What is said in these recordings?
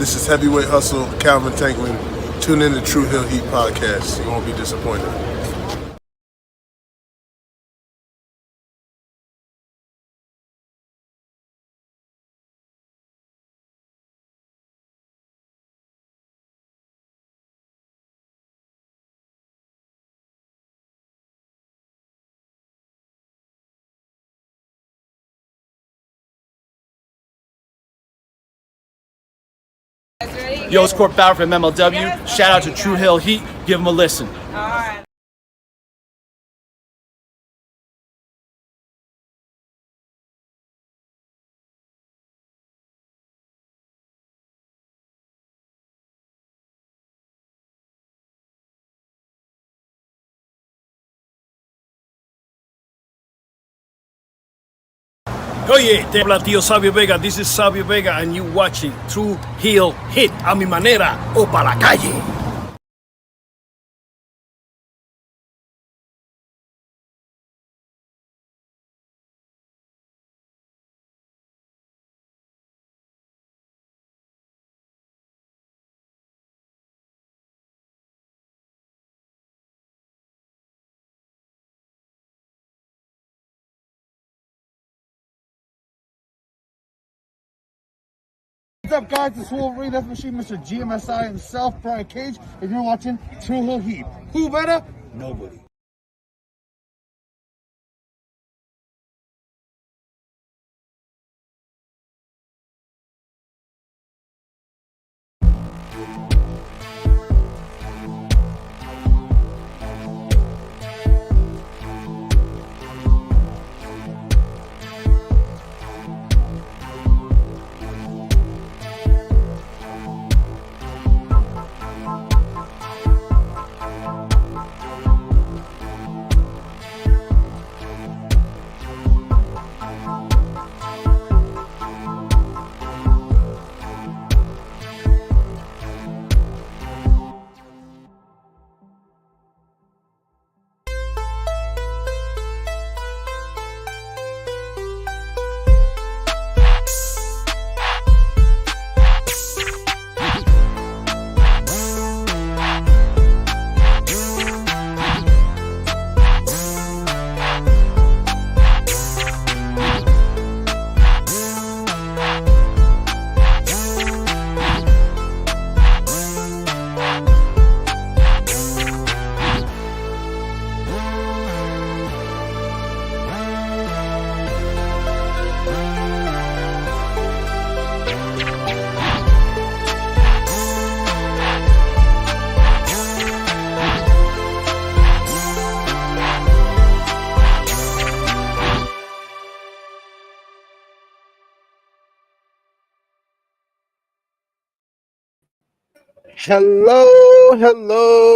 This is Heavyweight Hustle, Calvin Tankman. Tune in to True Hill Heat Podcast. You won't be disappointed. Yo, it's Court Bauer from MLW. Shout out to True Hill Heat. Give them a listen. All right. Oye, te habla tío Sabio Vega. This is Sabio Vega and you watching True Hill Hit a mi manera o pa' la calle. What's up, guys? It's Wolverine Death Machine, Mr. GMSI himself, Brian Cage, and you're watching True Hill Heat. Who better? Nobody.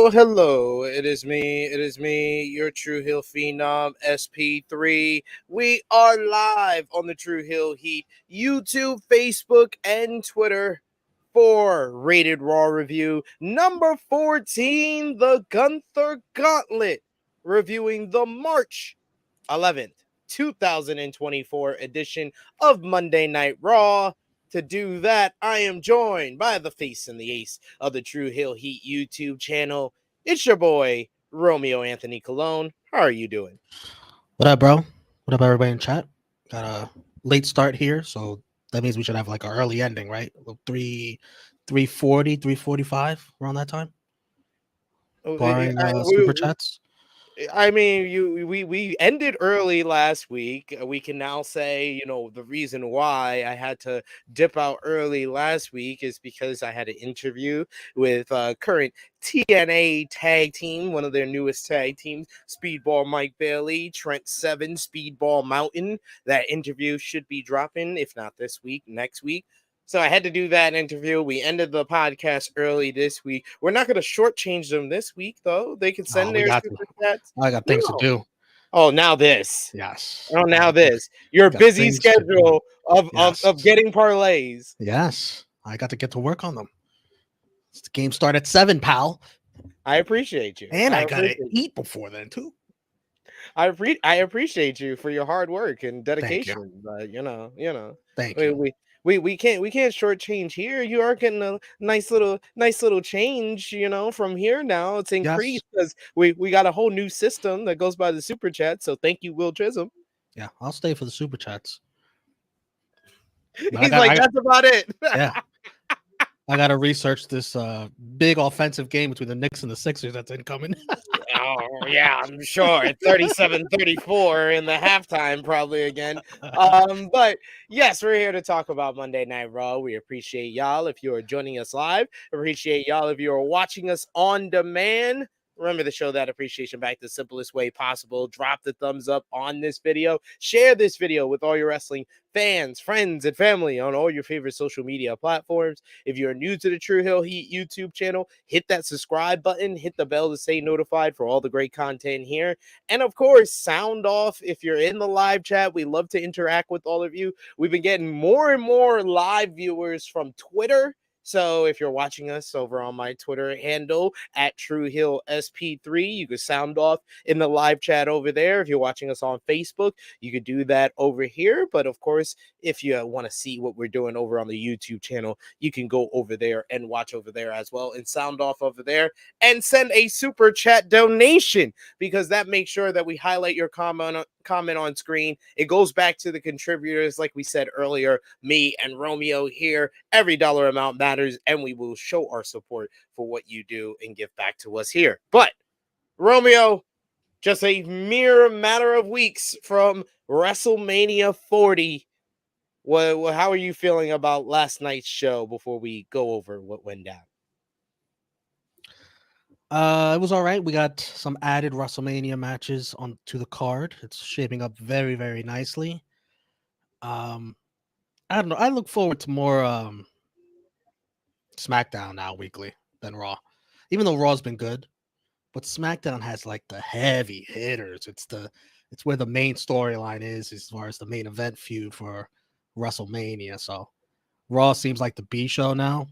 Hello. It is me, your True Hill Phenom, SP3. We are live on the True Hill Heat YouTube, Facebook, and Twitter for Rated Raw review number 14, the GUNTHER Gauntlet, reviewing the March 11th, 2024 edition of Monday Night Raw. To do that, I am joined by the face and the ace of the True Hill Heat YouTube channel. It's your boy, Romeo Anthony Cologne. How are you doing? What up, bro? What up, everybody in chat? Got a late start here, so that means we should have like an early ending, right? 3:40, 3:45, around that time. Barring super chats. I mean, we ended early last week. We can now say, the reason why I had to dip out early last week is because I had an interview with current TNA tag team, one of their newest tag teams, Speedball Mike Bailey, Trent Seven, Speedball Mountain. That interview should be dropping, if not this week, next week. So I had to do that interview. We ended the podcast early this week. We're not going to shortchange them this week, though. They can send their super chats. I got things to do. Oh, now this. Yes. Oh, now this. Your busy schedule of getting parlays. Yes. I got to get to work on them. The game start at 7, pal. I appreciate you. And I got to eat before then, too. I appreciate you for your hard work and dedication. But, Thank you. we can't shortchange here. You are getting a nice little change, from here now. It's increased because we got a whole new system that goes by the super chat. So thank you, Will Chisholm. Yeah, I'll stay for the super chats. He's that's about it. Yeah. I gotta research this big offensive game between the Knicks and the Sixers that's incoming. Oh, yeah, I'm sure. 37-34 in the halftime, probably again. But yes, we're here to talk about Monday Night Raw. We appreciate y'all if you are joining us live. Appreciate y'all if you are watching us on demand. Remember to show that appreciation back the simplest way possible. Drop the thumbs up on this video. Share this video with all your wrestling fans, friends, and family on all your favorite social media platforms. If you're new to the True Hill Heat YouTube channel, hit that subscribe button. Hit the bell to stay notified for all the great content here. And of course, sound off if you're in the live chat. We love to interact with all of you. We've been getting more and more live viewers from Twitter. So if you're watching us over on my Twitter handle at TrueHillSP3, you can sound off in the live chat over there. If you're watching us on Facebook, you could do that over here. But of course, if you want to see what we're doing over on the YouTube channel, you can go over there and watch over there as well and sound off over there and send a super chat donation, because that makes sure that we highlight your comment on screen. It goes back to the contributors, like we said earlier, me and Romeo here. Every dollar amount matters, and we will show our support for what you do and give back to us here. But Romeo, just a mere matter of weeks from WrestleMania 40. How are you feeling about last night's show before we go over what went down? It was all right. We got some added WrestleMania matches onto the card. It's shaping up very, very nicely. I don't know. I look forward to more SmackDown now weekly than Raw. Even though Raw's been good, but SmackDown has like the heavy hitters. It's where the main storyline is as far as the main event feud for WrestleMania. So Raw seems like the B show now.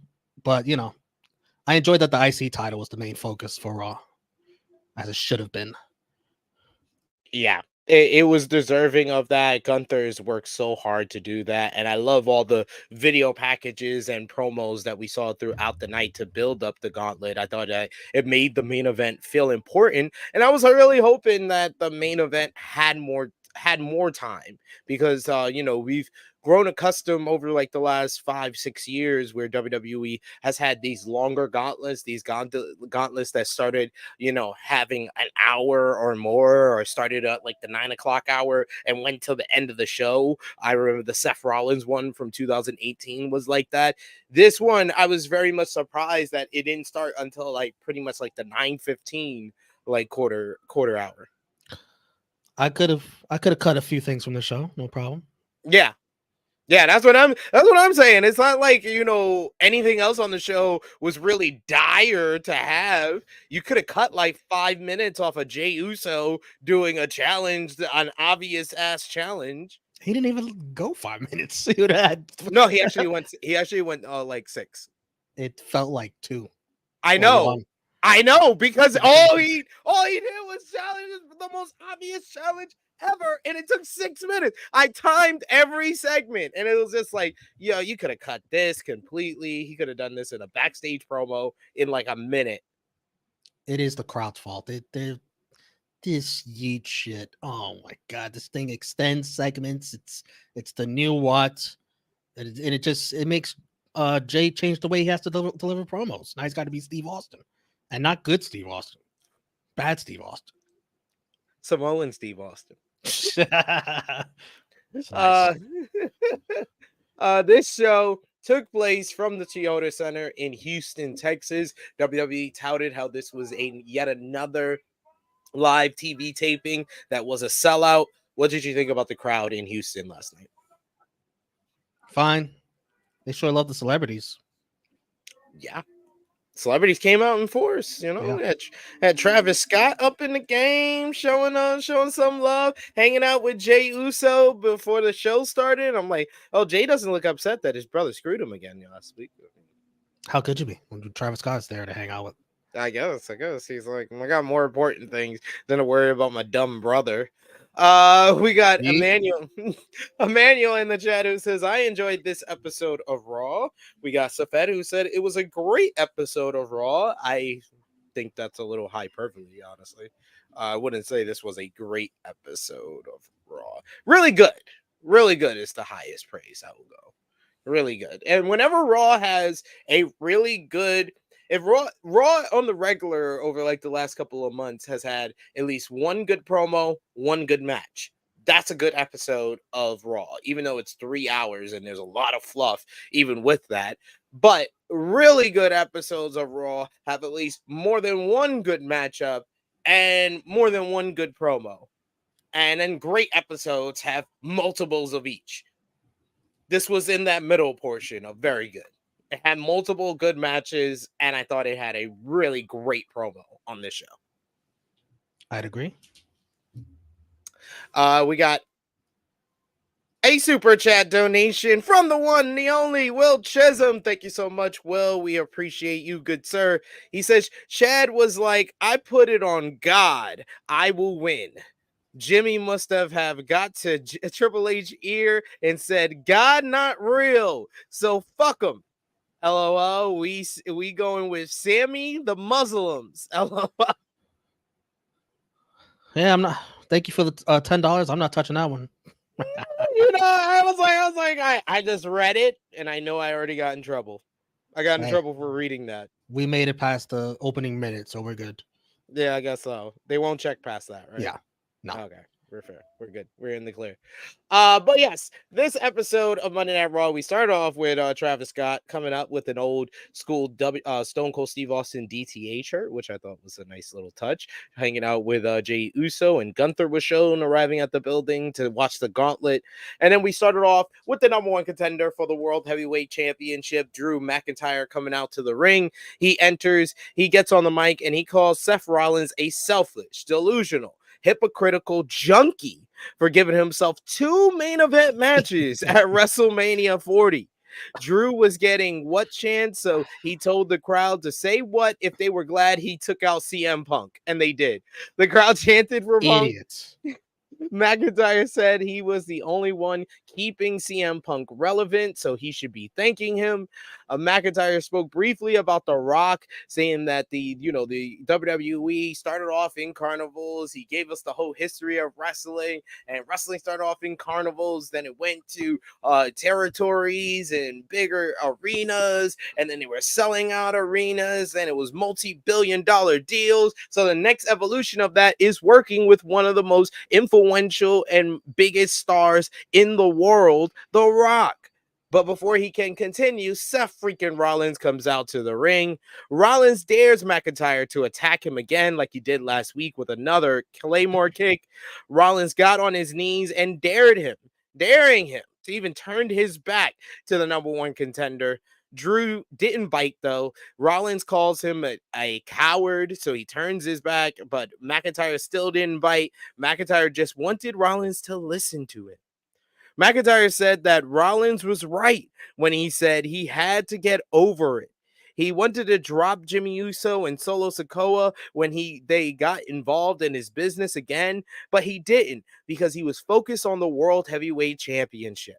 But I enjoyed that the IC title was the main focus for Raw, as it should have been. Yeah, it was deserving of that. Gunther's worked so hard to do that, and I love all the video packages and promos that we saw throughout the night to build up the gauntlet. I thought that it made the main event feel important, and I was really hoping that the main event had more time, because we've grown accustomed over like the last 5-6 years where WWE has had these longer gauntlets, these gauntlets that started, having an hour or more, or started at like the 9 o'clock hour and went till the end of the show. I remember the Seth Rollins one from 2018 was like that. This one, I was very much surprised that it didn't start until like pretty much like the 9:15, like quarter hour. I could have cut a few things from the show, no problem. Yeah, that's what I'm saying. It's not like, anything else on the show was really dire to have. You could have cut like 5 minutes off of Jey Uso doing a challenge, an obvious ass challenge. He didn't even go 5 minutes. He would have had... No, he actually went like 6. It felt like 2. I know, because all he did was challenge the most obvious challenge ever, and it took 6 minutes. I timed every segment, and it was just like, you could have cut this completely. He could have done this in a backstage promo in like a minute. It is the crowd's fault. This yeet shit. Oh my god, this thing extends segments. It's the new what, and it makes Jay change the way he has to deliver promos. Now he's got to be Steve Austin, and not good Steve Austin, bad Steve Austin. Samoan Steve Austin. This show took place from the Toyota Center in Houston, Texas. WWE touted how this was yet another live TV taping that was a sellout. What did you think about the crowd in Houston last night? Fine. They sure love the celebrities. Yeah. Celebrities came out in force, Had Travis Scott up in the game, showing some love, hanging out with Jey Uso before the show started. I'm like, oh, Jey doesn't look upset that his brother screwed him again last week. How could you be when Travis Scott's there to hang out with? I guess he's like, I got more important things than to worry about my dumb brother. We got Yeet. Emmanuel. Emmanuel in the chat who says, I enjoyed this episode of Raw. We got Safed who said it was a great episode of Raw. I think that's a little hyperbole, honestly. I wouldn't say this was a great episode of Raw. Really good. Really good is the highest praise I will go. Really good. And whenever Raw has a really good, if Raw on the regular over like the last couple of months has had at least one good promo, one good match, that's a good episode of Raw, even though it's 3 hours and there's a lot of fluff even with that. But really good episodes of Raw have at least more than one good matchup and more than one good promo. And then great episodes have multiples of each. This was in that middle portion of very good. It had multiple good matches, and I thought it had a really great promo on this show. I'd agree. We got a super chat donation from the one, the only, Will Chisholm. Thank you so much, Will. We appreciate you, good sir. He says, Chad was like, I put it on God. I will win. Jimmy must have got to Triple H ear and said, God not real. So fuck him. LOL. We going with Sammy the Muslims. LOL. Yeah, I'm not. Thank you for the $10. I'm not touching that one. I was like, I just read it and I know I already got in trouble. I got in trouble for reading that. We made it past the opening minute, so we're good. Yeah, I guess so. They won't check past that, right? Yeah. No. Okay. We're fair. We're good. We're in the clear. But yes, this episode of Monday Night Raw, we started off with Travis Scott coming up with an old school Stone Cold Steve Austin DTA shirt, which I thought was a nice little touch. Hanging out with Jey Uso and Gunther was shown arriving at the building to watch the Gauntlet. And then we started off with the number one contender for the World Heavyweight Championship, Drew McIntyre, coming out to the ring. He enters, he gets on the mic, and he calls Seth Rollins a selfish, delusional, hypocritical junkie for giving himself 2 main event matches at WrestleMania 40. Drew was getting what chance, so he told the crowd to say what if they were glad he took out CM Punk, and they did. The crowd chanted for Punk. Idiots. McIntyre said he was the only one keeping CM Punk relevant, so he should be thanking him. McIntyre spoke briefly about The Rock, saying that the WWE started off in carnivals. He gave us the whole history of wrestling, and wrestling started off in carnivals. Then it went to territories and bigger arenas, and then they were selling out arenas. Then it was multi-billion-dollar deals. So the next evolution of that is working with one of the most influential and biggest stars in the world, The Rock. But before he can continue, Seth freaking Rollins comes out to the ring. Rollins dares McIntyre to attack him again like he did last week with another Claymore kick. Rollins got on his knees and daring him to even turn his back to the number one contender. Drew didn't bite, though. Rollins calls him a coward, so he turns his back, but McIntyre still didn't bite. McIntyre just wanted Rollins to listen to it. McIntyre said that Rollins was right when he said he had to get over it. He wanted to drop Jimmy Uso and Solo Sikoa when they got involved in his business again, but he didn't because he was focused on the World Heavyweight Championship.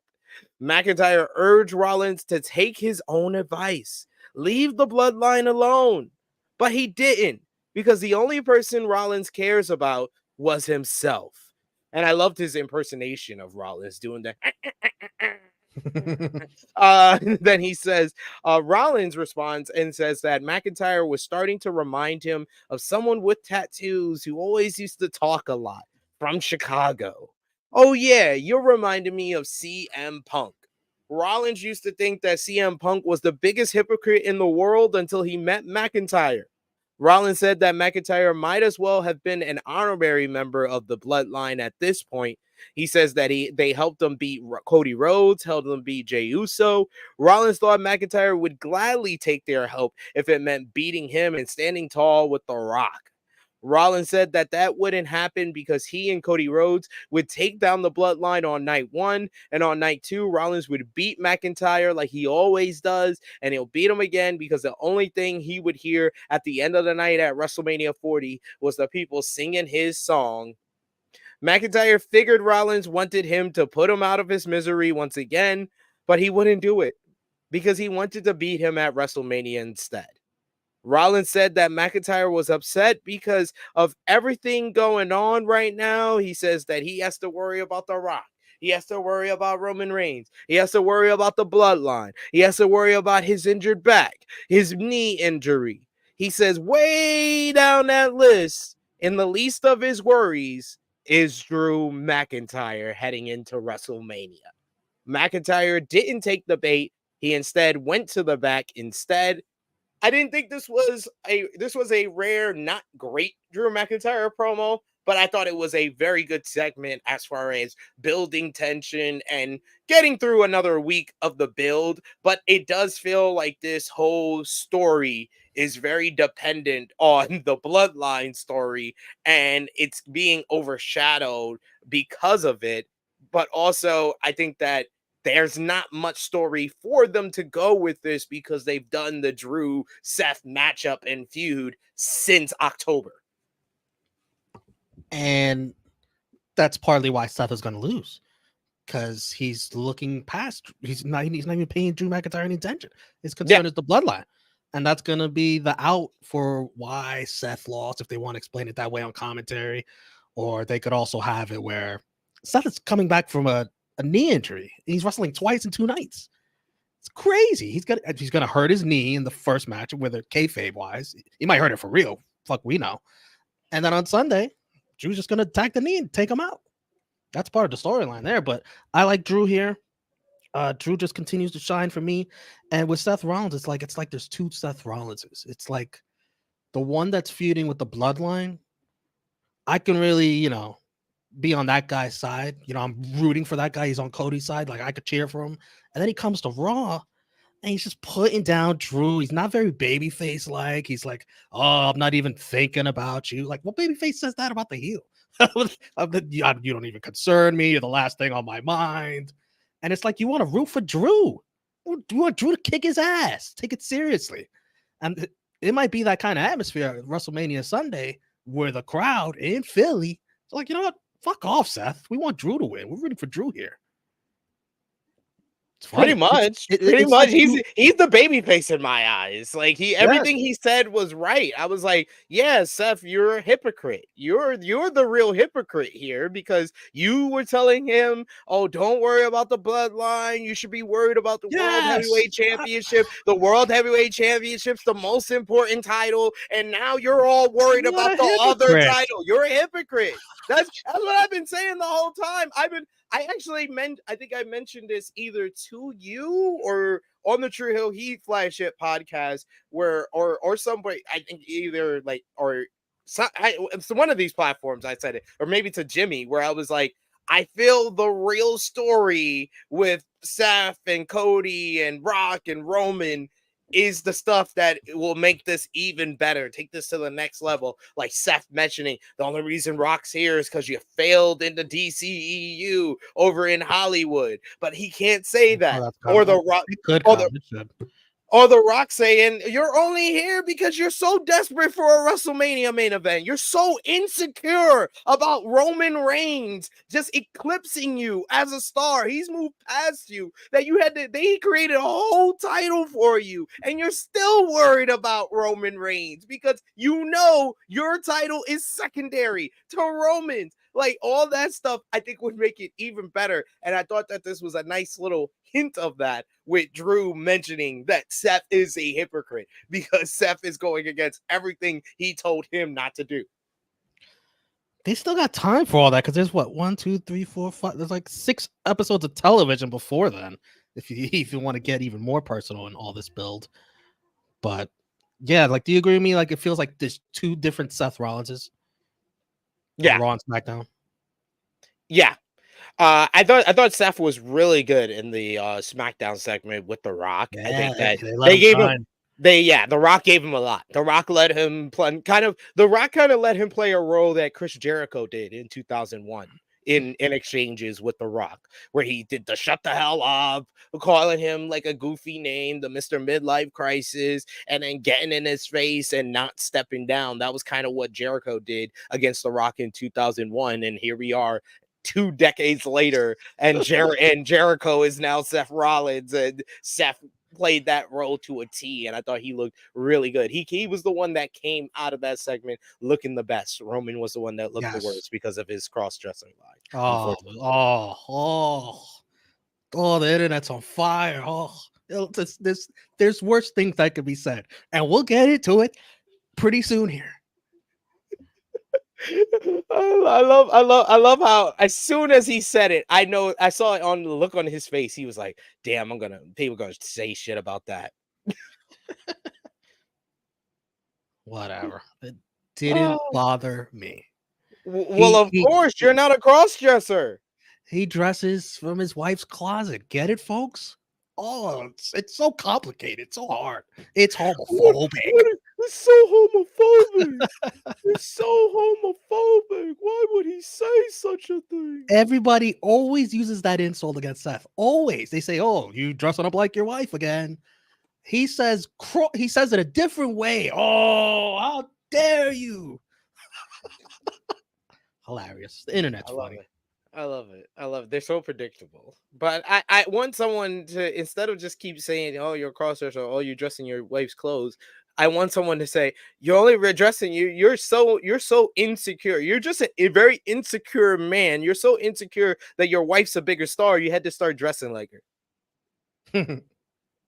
McIntyre urged Rollins to take his own advice, leave the bloodline alone, but he didn't because the only person Rollins cares about was himself. And I loved his impersonation of Rollins doing that. Then he says, Rollins responds and says that McIntyre was starting to remind him of someone with tattoos who always used to talk a lot from Chicago. Oh yeah, you're reminding me of CM Punk. Rollins used to think that CM Punk was the biggest hypocrite in the world until he met McIntyre. Rollins said that McIntyre might as well have been an honorary member of the bloodline at this point. He says that they helped him beat Cody Rhodes, helped him beat Jey Uso. Rollins thought McIntyre would gladly take their help if it meant beating him and standing tall with The Rock. Rollins said that wouldn't happen because he and Cody Rhodes would take down the bloodline on night 1, and on night 2, Rollins would beat McIntyre like he always does, and he'll beat him again because the only thing he would hear at the end of the night at WrestleMania 40 was the people singing his song. McIntyre figured Rollins wanted him to put him out of his misery once again, but he wouldn't do it because he wanted to beat him at WrestleMania instead. Rollins said that McIntyre was upset because of everything going on right now. He says that he has to worry about The Rock. He has to worry about Roman Reigns. He has to worry about the bloodline. He has to worry about his injured back, his knee injury. He says way down that list, in the least of his worries, is Drew McIntyre heading into WrestleMania. McIntyre didn't take the bait. He instead went to the back instead. I didn't think this was a rare, not great Drew McIntyre promo, but I thought it was a very good segment as far as building tension and getting through another week of the build. But it does feel like this whole story is very dependent on the bloodline story, and it's being overshadowed because of it. But also, I think that there's not much story for them to go with this because they've done the Drew Seth matchup and feud since October. And that's partly why Seth is going to lose, because he's looking past. He's not even paying Drew McIntyre any attention. His concern is the bloodline, and that's going to be the out for why Seth lost. If they want to explain it that way on commentary, or they could also have it where Seth is coming back from a knee injury. He's wrestling twice in 2 nights. It's crazy. He's gonna hurt his knee in the first match, whether kayfabe wise, he might hurt it for real. Fuck, we know. And then on Sunday, Drew's just gonna attack the knee and take him out. That's part of the storyline there. But I like Drew here. Drew just continues to shine for me. And with Seth Rollins, it's like there's 2 Seth Rollinses. It's like the one that's feuding with the bloodline. I can really, be on that guy's side. I'm rooting for that guy. He's on Cody's side. Like, I could cheer for him. And then he comes to Raw and he's just putting down Drew. He's not very babyface like. He's like, oh, I'm not even thinking about you. Like, what babyface says that about the heel? You don't even concern me. You're the last thing on my mind. And it's like, you want to root for Drew. You want Drew to kick his ass. Take it seriously. And it might be that kind of atmosphere at WrestleMania Sunday where the crowd in Philly is like, you know what? Fuck off, Seth. We want Drew to win. We're rooting for Drew here. Pretty much. Like he's the baby face in my eyes. Like everything he said was right. I was like, yeah, Seth, you're a hypocrite. You're the real hypocrite here because you were telling him, oh, don't worry about the bloodline. You should be worried about the World Heavyweight Championship. The World Heavyweight Championship's the most important title, and now you're all worried about the other title. You're a hypocrite. That's what I've been saying the whole time. I think I mentioned this either to you or on the True Hill Heat flagship podcast or somebody, I think either it's one of these platforms I said it, or maybe to Jimmy, where I was like, I feel the real story with Seth and Cody and Rock and Roman is the stuff that will make this even better, take this to the next level. Like Seth mentioning, the only reason Rock's here is because you failed in the DCEU over in Hollywood, but he can't say that. Or the Rock, or the Rock saying, you're only here because you're so desperate for a WrestleMania main event. You're so insecure about Roman Reigns just eclipsing you as a star. He's moved past you that they created a whole title for you. And you're still worried about Roman Reigns because your title is secondary to Roman's. Like, all that stuff, I think, would make it even better. And I thought that this was a nice little hint of that with Drew mentioning that Seth is a hypocrite because Seth is going against everything he told him not to do. They still got time for all that because there's 1, 2, 3, 4, 5. There's like 6 episodes of television before then. If you want to get even more personal in all this build. But yeah, like, do you agree with me? Like, it feels like there's 2 different Seth Rollinses. Yeah, Raw and SmackDown. Yeah, I thought Seth was really good in the SmackDown segment with The Rock. Yeah, I think that they gave him. The Rock gave him a lot. The Rock let him play, let him play a role that Chris Jericho did in 2001 in exchanges with The Rock, where he did the shut the hell up, calling him like a goofy name, the Mr. Midlife Crisis, and then getting in his face and not stepping down. That was kind of what Jericho did against The Rock in 2001. And here we are 2 decades later, and Jericho is now Seth Rollins, and Seth played that role to a T, and I thought he looked really good. He was the one that came out of that segment looking the best. Roman was the one that looked the worst because of his cross-dressing line. The internet's on fire. There's worse things that could be said, and we'll get into it pretty soon here. I love how as soon as he said it, I saw it on the look on his face. He was like, "Damn, people gonna say shit about that." Whatever. It didn't bother me. Well, of course, you're not a cross-dresser. He dresses from his wife's closet. Get it, folks? Oh, it's so complicated. It's so hard. It's homophobic. It's so homophobic. It's so homophobic. Why would he say such a thing? Everybody always uses that insult against Seth. Always. They say, "Oh, you dressing up like your wife again." He says it a different way. "Oh, how dare you." Hilarious. The internet's funny. I love it. They're so predictable. But I want someone to, instead of just keep saying, "Oh, you're a crossdresser," or "Oh, you're dressing your wife's clothes," I want someone to say, "You're only redressing you're so insecure. You're just a very insecure man. You're so insecure that your wife's a bigger star. You had to start dressing like her."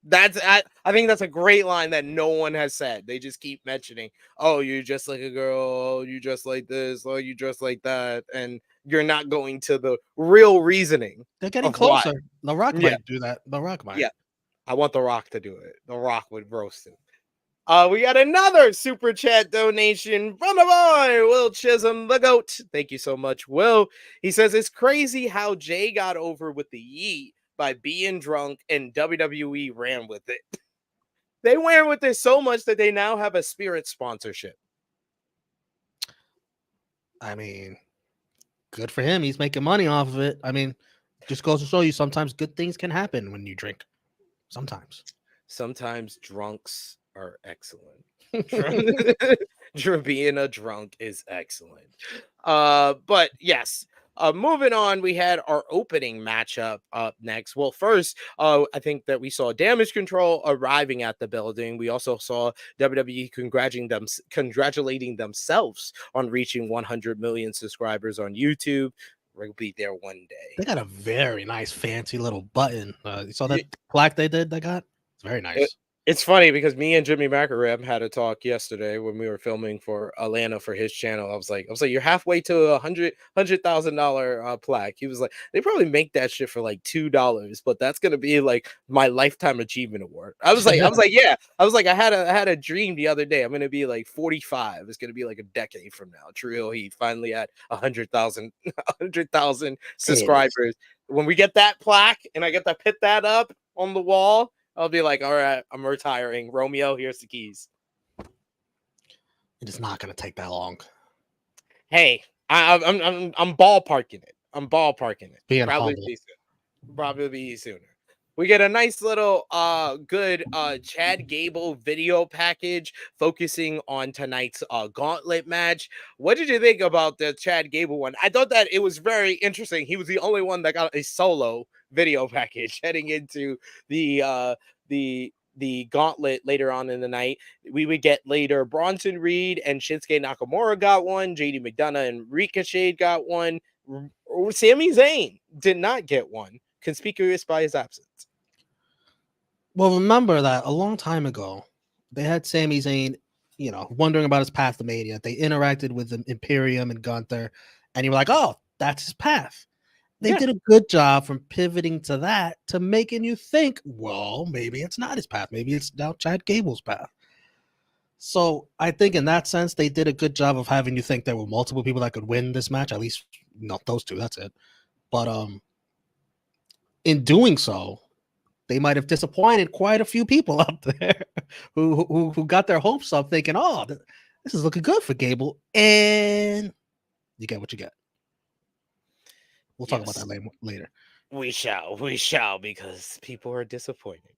I think that's a great line that no one has said. They just keep mentioning, "Oh, you dress like a girl. Oh, you dress like this. Oh, you dress like that," and you're not going to the real reasoning. They're getting closer. The Rock might do that. The Rock might. Yeah, I want The Rock to do it. The Rock would roast him. We got another super chat donation from the boy, Will Chisholm, the GOAT. Thank you so much, Will. He says, "It's crazy how Jey got over with the yeet by being drunk, and WWE ran with it." They ran with it so much that they now have a Spirit sponsorship. I mean, good for him. He's making money off of it. I mean, just goes to show you sometimes good things can happen when you drink. Sometimes Drunks are excellent. Being a drunk is excellent. But yes. Moving on, we had our opening matchup up next. Well, first, I think that we saw Damage Control arriving at the building. We also saw WWE congratulating themselves on reaching 100 million subscribers on YouTube. We'll be there one day. They got a very nice, fancy little button. You saw that plaque they got? It's very nice. It's funny because me and Jimmy McIlrath had a talk yesterday when we were filming for Atlanta for his channel. I was like, "You're halfway to a $100,000 plaque." He was like, "They probably make that shit for like $2, but that's gonna be like my lifetime achievement award." I was like, "Yeah." I was like, I had a dream the other day. I'm gonna be like 45. It's gonna be like a decade from now. True Hill Heat finally at 100,000 subscribers. When we get that plaque and I get to put that up on the wall, I'll be like, "All right, I'm retiring. Romeo, here's the keys." It is not going to take that long. Hey, I'm ballparking it. Probably be sooner. We get a nice little good Chad Gable video package focusing on tonight's gauntlet match. What did you think about the Chad Gable one? I thought that it was very interesting. He was the only one that got a solo video package heading into the gauntlet later on in the night. We would get later Bronson Reed and Shinsuke Nakamura got one. JD McDonough and Ricochet got one. Sami Zayn did not get one, conspicuous by his absence. Well, remember that a long time ago, they had Sami Zayn, wondering about his path to Mania. They interacted with the Imperium and Gunther, and you were like, "Oh, that's his path." They did a good job from pivoting to that to making you think, well, maybe it's not his path. Maybe it's now Chad Gable's path. So I think in that sense, they did a good job of having you think there were multiple people that could win this match. At least not those two. That's it. But in doing so, they might have disappointed quite a few people out there who got their hopes up thinking, "Oh, this is looking good for Gable." And you get what you get. We'll talk about that later. We shall, because people are disappointed.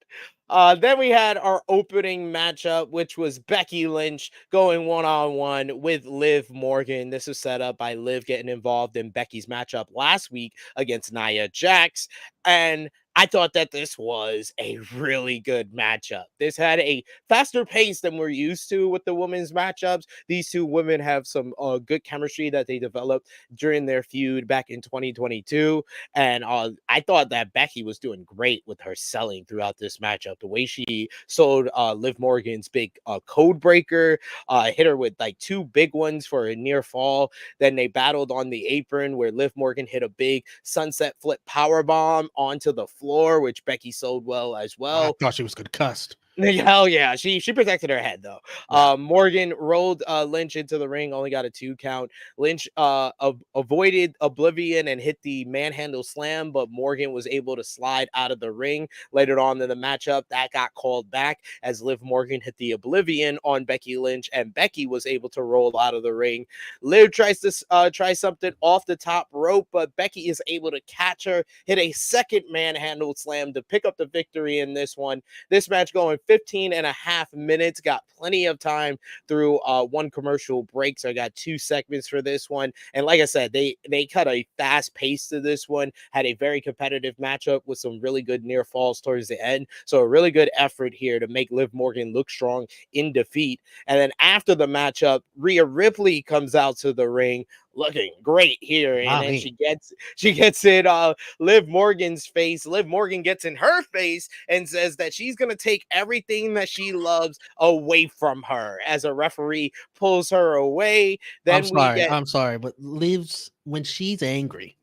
Then we had our opening matchup, which was Becky Lynch going one-on-one with Liv Morgan. This was set up by Liv getting involved in Becky's matchup last week against Nia Jax. And I thought that this was a really good matchup. This had a faster pace than we're used to with the women's matchups. These two women have some good chemistry that they developed during their feud back in 2022. And I thought that Becky was doing great with her selling throughout this matchup. The way she sold Liv Morgan's big code breaker, hit her with like 2 big ones for a near fall. Then they battled on the apron where Liv Morgan hit a big sunset flip power bomb onto the floor, which Becky sold well as well. I thought she was concussed. Hell yeah, she protected her head though. Yeah. Morgan rolled Lynch into the ring, only got a 2 count. Lynch avoided Oblivion and hit the manhandle slam, but Morgan was able to slide out of the ring. Later on in the matchup, that got called back as Liv Morgan hit the Oblivion on Becky Lynch, and Becky was able to roll out of the ring. Liv tries to try something off the top rope, but Becky is able to catch her, hit a second manhandle slam to pick up the victory in this one. This match going 15 and a half minutes, got plenty of time through 1 commercial break. So I got 2 segments for this one. And like I said, they cut a fast pace to this one, had a very competitive matchup with some really good near falls towards the end. So a really good effort here to make Liv Morgan look strong in defeat. And then after the matchup, Rhea Ripley comes out to the ring looking great here, and then she gets in Liv Morgan's face. Liv Morgan gets in her face and says that she's gonna take everything that she loves away from her as a referee pulls her away. Then I'm sorry, but Liv's, when she's angry,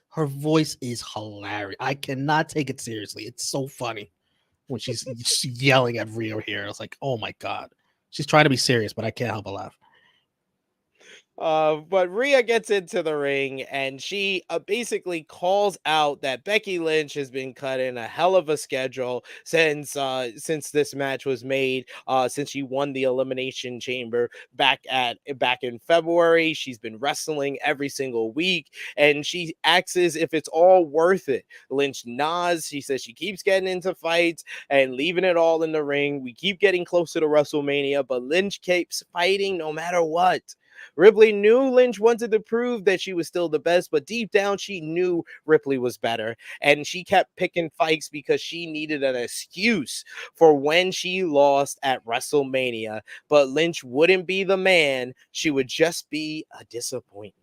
her voice is hilarious. I cannot take it seriously. It's so funny when she's yelling at Rhea here. I was like, oh my god, she's trying to be serious, but I can't help but laugh. But Rhea gets into the ring and she basically calls out that Becky Lynch has been cutting a hell of a schedule since this match was made, since she won the Elimination Chamber back in February. She's been wrestling every single week, and she asks if it's all worth it. Lynch nods. She says she keeps getting into fights and leaving it all in the ring. We keep getting closer to WrestleMania, but Lynch keeps fighting no matter what. Ripley knew Lynch wanted to prove that she was still the best, but deep down she knew Ripley was better, and she kept picking fights because she needed an excuse for when she lost at WrestleMania. But Lynch wouldn't be the man. She would just be a disappointment.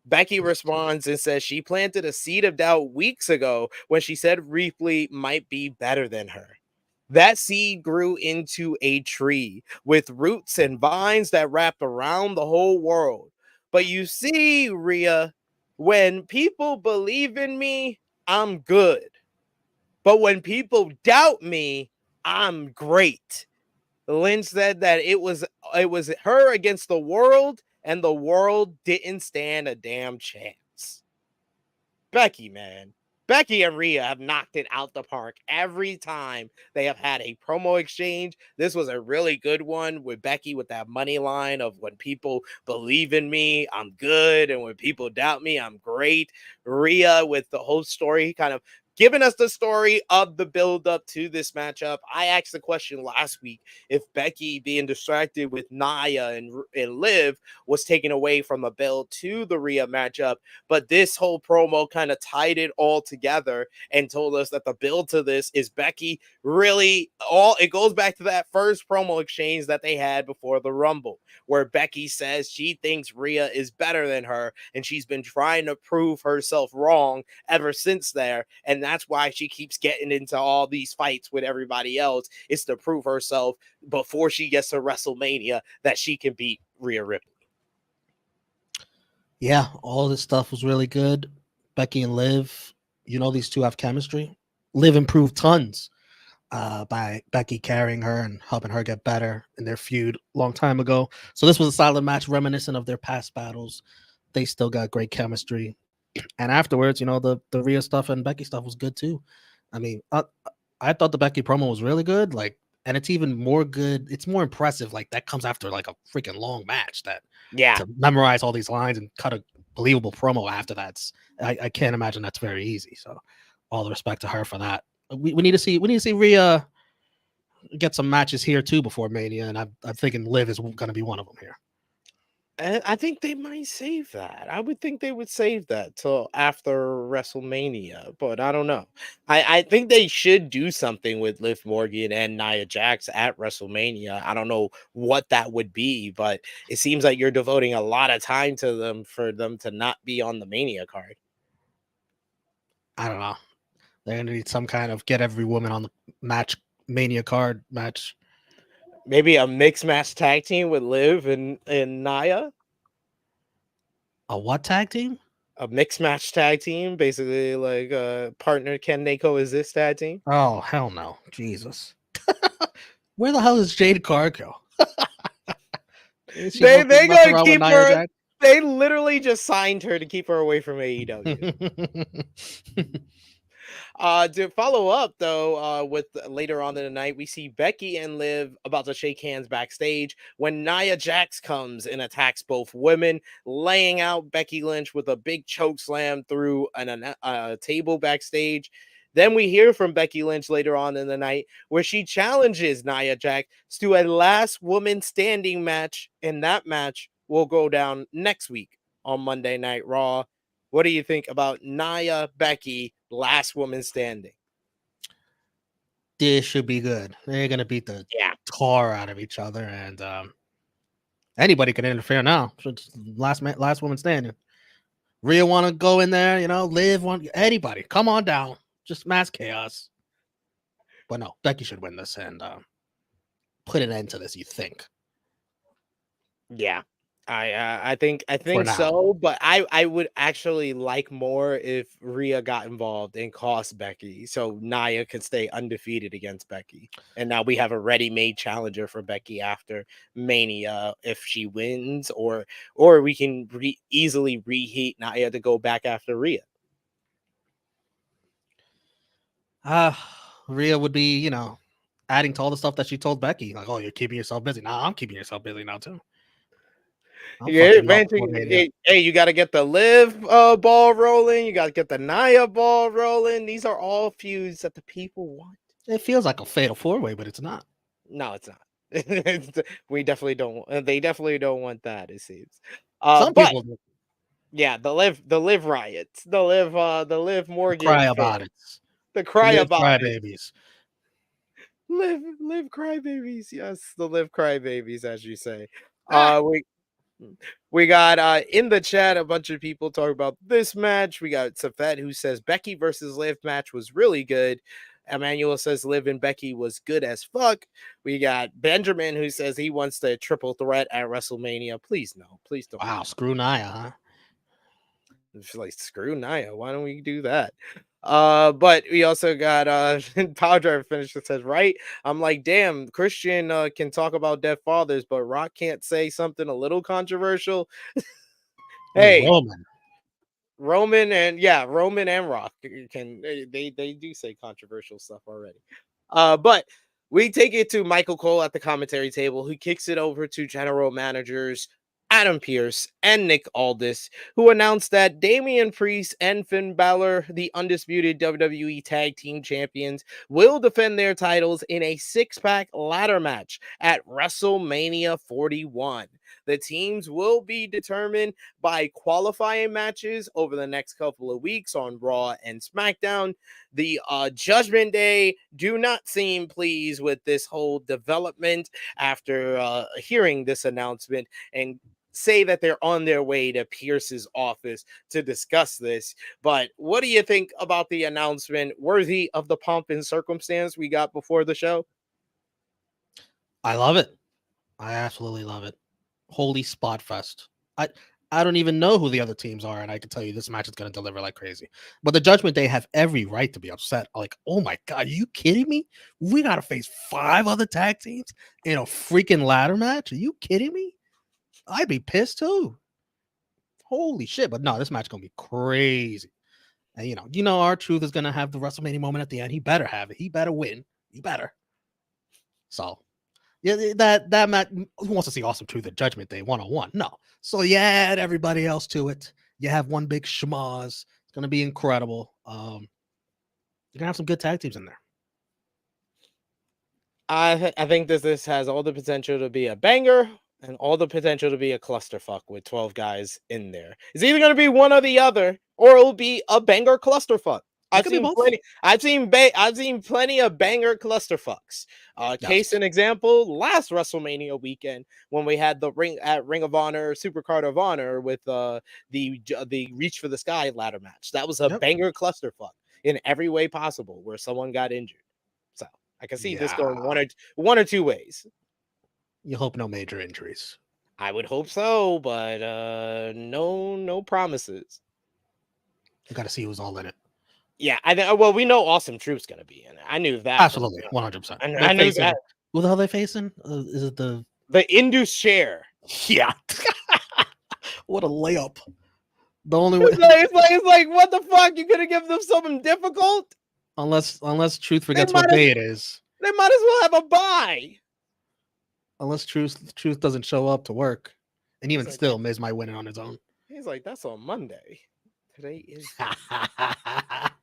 Becky responds and says she planted a seed of doubt weeks ago when she said Ripley might be better than her. That seed grew into a tree with roots and vines that wrapped around the whole world. But you see, Rhea, when people believe in me, I'm good. But when people doubt me, I'm great. Lynch said that it was her against the world, and the world didn't stand a damn chance. Becky, man. Becky and Rhea have knocked it out the park every time they have had a promo exchange. This was a really good one with Becky with that money line of when people believe in me, I'm good. And when people doubt me, I'm great. Rhea with the whole story kind of giving us the story of the build-up to this matchup. I asked the question last week if Becky being distracted with Nia and Liv was taken away from the build to the Rhea matchup, but this whole promo kind of tied it all together and told us that the build to this is Becky really it goes back to that first promo exchange that they had before the Rumble, where Becky says she thinks Rhea is better than her, and she's been trying to prove herself wrong ever since there, and that's why she keeps getting into all these fights with everybody else, is to prove herself before she gets to WrestleMania that she can beat Rhea Ripley. Yeah, all this stuff was really good. Becky and Liv, these two have chemistry. Liv improved tons by Becky carrying her and helping her get better in their feud a long time ago. So this was a solid match reminiscent of their past battles. They still got great chemistry. And afterwards, the Rhea stuff and Becky stuff was good too. I mean, I thought the Becky promo was really good. And it's even more good. It's more impressive. That comes after a freaking long match to memorize all these lines and cut a believable promo after that. I can't imagine that's very easy. So all the respect to her for that. We need to see Rhea get some matches here too before Mania, and I'm thinking Liv is going to be one of them here. I think they might save that. I would think they would save that till after WrestleMania, but I don't know. I think they should do something with Liv Morgan and Nia Jax at WrestleMania. I don't know what that would be, but it seems like you're devoting a lot of time to them for them to not be on the Mania card. I don't know. They're going to need some kind of get every woman on the Mania card match. Maybe a mixed match tag team with Liv and Nia. A what tag team? A mixed match tag team, basically like a partner. Can they coexist tag team? Oh, hell no. Jesus. Where the hell is Jade Cargill? They gonna keep her. They literally just signed her to keep her away from AEW. To follow up though, with later on in the night, we see Becky and Liv about to shake hands backstage when Nia Jax comes and attacks both women, laying out Becky Lynch with a big choke slam through a table backstage. Then we hear from Becky Lynch later on in the night where she challenges Nia Jax to a last woman standing match, and that match will go down next week on Monday Night Raw. What do you think about Nia Becky last woman standing? This should be good. They're gonna beat the tar out of each other, and anybody can interfere now. Last woman standing. Rhea want to go in there, Liv want anybody. Come on down. Just mass chaos. But no, Becky should win this and put an end to this. You think? Yeah. I think so, but I would actually like more if Rhea got involved and cost Becky, so Nia could stay undefeated against Becky, and now we have a ready-made challenger for Becky after Mania if she wins, or we can easily reheat Nia to go back after Rhea. Rhea would be, adding to all the stuff that she told Becky, like, "Oh, you're keeping yourself busy." Nah, I'm keeping yourself busy now too. Yeah, hey, you got to get the Liv ball rolling. You got to get the Nia ball rolling. These are all feuds that the people want. It feels like a fatal four-way, but it's not. No, it's not. We definitely don't. They definitely don't want that. It seems. Some people do. Yeah, the Liv riots, the Liv Morgan cry about it. The cry Liv about crybabies. Liv crybabies. Yes, the Liv crybabies, as you say. We got in the chat a bunch of people talking about this match. We got Seth who says Becky versus Liv match was really good. Emmanuel says Liv and Becky was good as fuck. We got Benjamin who says he wants the triple threat at WrestleMania. Please no, please don't. Wow, screw Nia, huh? It's like screw Nia. Why don't we do that? But we also got Power Driver Finish that says, right? I'm like, damn, Christian can talk about dead fathers, but Rock can't say something a little controversial. Hey, Roman and Rock can they do say controversial stuff already. But we take it to Michael Cole at the commentary table, who kicks it over to general managers Adam Pearce and Nick Aldis, who announced that Damian Priest and Finn Balor, the undisputed WWE Tag Team Champions, will defend their titles in a six-pack ladder match at WrestleMania 41. The teams will be determined by qualifying matches over the next couple of weeks on Raw and SmackDown. The Judgment Day do not seem pleased with this whole development after hearing this announcement and say that they're on their way to Pierce's office to discuss this. But what do you think about the announcement? Worthy of the pomp and circumstance we got before the show? I love it. I absolutely love it. Holy spot fest. I don't even know who the other teams are, and I can tell you this match is going to deliver like crazy. But the Judgment Day have every right to be upset. Like, oh my God, are you kidding me? We got to face 5 other tag teams in a freaking ladder match? Are you kidding me? I'd be pissed too. Holy shit. But no, this match is going to be crazy. And you know, R-Truth is going to have the WrestleMania moment at the end. He better have it. He better win. He better. So, yeah, that match, who wants to see Awesome Truth at Judgment Day 1-on-1? No. So, yeah, add everybody else to it. You have one big schmaz. It's gonna be incredible. You're gonna have some good tag teams in there. I think this has all the potential to be a banger and all the potential to be a clusterfuck with 12 guys in there. It's either going to be one or the other, or it'll be a banger clusterfuck. I've could be seen both. plenty. I've seen plenty of banger clusterfucks. Case in example, last WrestleMania weekend when we had the Ring of Honor Supercard of Honor with the Reach for the Sky ladder match. That was a banger clusterfuck in every way possible, where someone got injured. So I can see this going one or two ways. You hope no major injuries. I would hope so, but no promises. You got to see who's all in it. Yeah, well, we know Awesome Truth's gonna be in it. I knew that. Absolutely, 100%. I knew that. Who the hell are they facing? Is it the Indus Share? Yeah. What a layup. The only way. It's like what the fuck? You gonna give them something difficult? Unless Truth forgets what day it is. They might as well have a bye. Unless Truth doesn't show up to work, and even still, Miz might win it on his own. He's like, that's on Monday. Today is.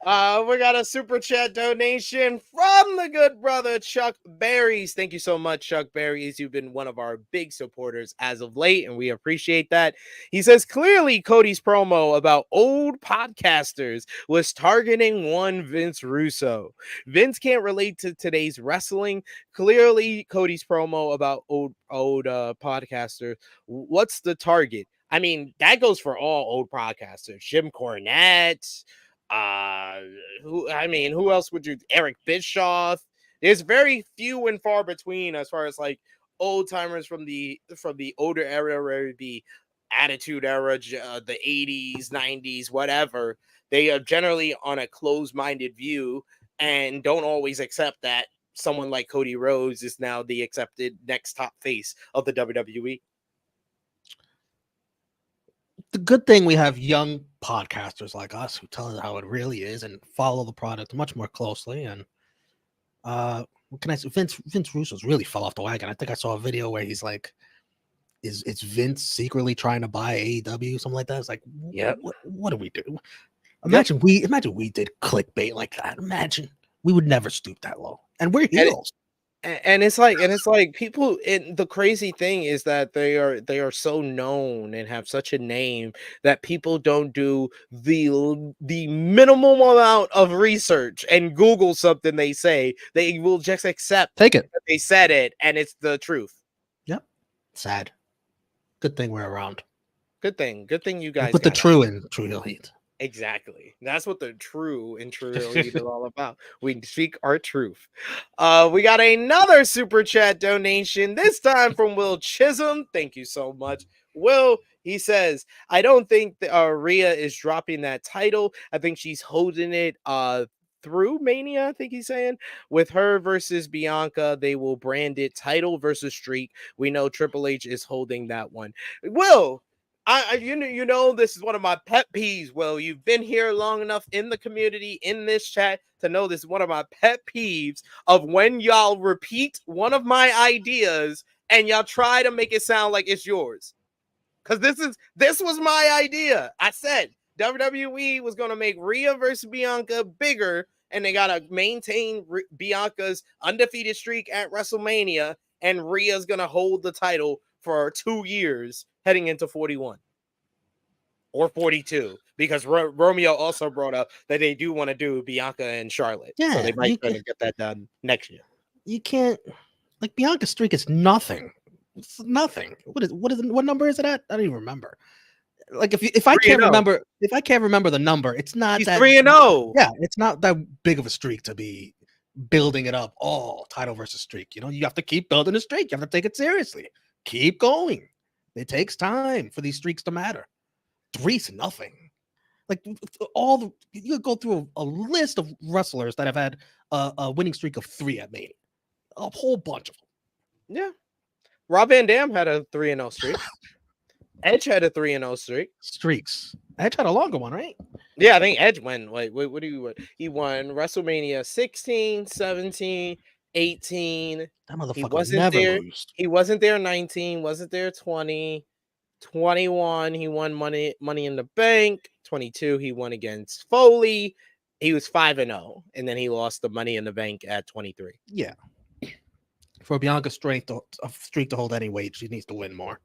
We got a super chat donation from the good brother Chuck Berries. Thank you so much, Chuck Berries. You've been one of our big supporters as of late, and we appreciate that. He says, clearly Cody's promo about old podcasters was targeting one Vince Russo. Vince can't relate to today's wrestling. Clearly Cody's promo about old podcasters. What's the target? I mean, that goes for all old podcasters. Jim Cornette. Who else would you? Eric Bischoff. There's very few and far between as far as like old timers from the older era, where it'd be Attitude Era, the 80s, 90s, whatever. They are generally on a closed-minded view and don't always accept that someone like Cody Rhodes is now the accepted next top face of the WWE. The good thing we have young podcasters like us who tell us how it really is and follow the product much more closely. And what can I say? Vince Russo's really fell off the wagon. I think I saw a video where he's like, "Is Vince secretly trying to buy AEW?" Something like that. It's like, yeah, what do we do? Imagine we did clickbait like that. Imagine we would never stoop that low, and we're heroes. And it's like people. The crazy thing is that they are so known and have such a name that people don't do the minimum amount of research and Google something they say. They will just accept that they said it and it's the truth. Yep. Sad. Good thing we're around. Good thing you guys put the true in True Hill Heat. Exactly. That's what the true and true is all about. We speak our truth. We got another super chat donation, this time from Will Chisholm. Thank you so much, Will. He says, I don't think Rhea is dropping that title. I think she's holding it through Mania, I think he's saying. With her versus Bianca, they will brand it title versus streak. We know Triple H is holding that one. Will, you know, this is one of my pet peeves. Well, you've been here long enough in the community, in this chat, to know this is one of my pet peeves of when y'all repeat one of my ideas and y'all try to make it sound like it's yours. Because this was my idea. I said WWE was going to make Rhea versus Bianca bigger, and they got to maintain Bianca's undefeated streak at WrestleMania, and Rhea's going to hold the title for 2 years heading into 41 or 42, because Romeo also brought up that they do want to do Bianca and Charlotte. Yeah, so they might try to get that done next year. You can't, like, Bianca's streak is nothing. It's nothing. What number is it at? I don't even remember. Like, if I can't remember the number, it's not. He's that 3-0. Yeah, it's not that big of a streak to be building it up. Oh, title versus streak. You know, you have to keep building a streak. You have to take it seriously. Keep going. It takes time for these streaks to matter. 3's nothing. Like, you go through a list of wrestlers that have had a winning streak of 3 at Mania. A whole bunch of them. Yeah. Rob Van Dam had a 3-0 streak. Edge had a 3-0 streak. Streaks. Edge had a longer one, right? Yeah, I think Edge won. Wait, what do you win? He won WrestleMania 16, 17, 18. That motherfucker never lose. He wasn't there 19, wasn't there 20. 21, he won money in the bank. 22, he won against Foley. He was 5-0, and then he lost the money in the bank at 23. Yeah. For Bianca's streak to hold any weight, she needs to win more.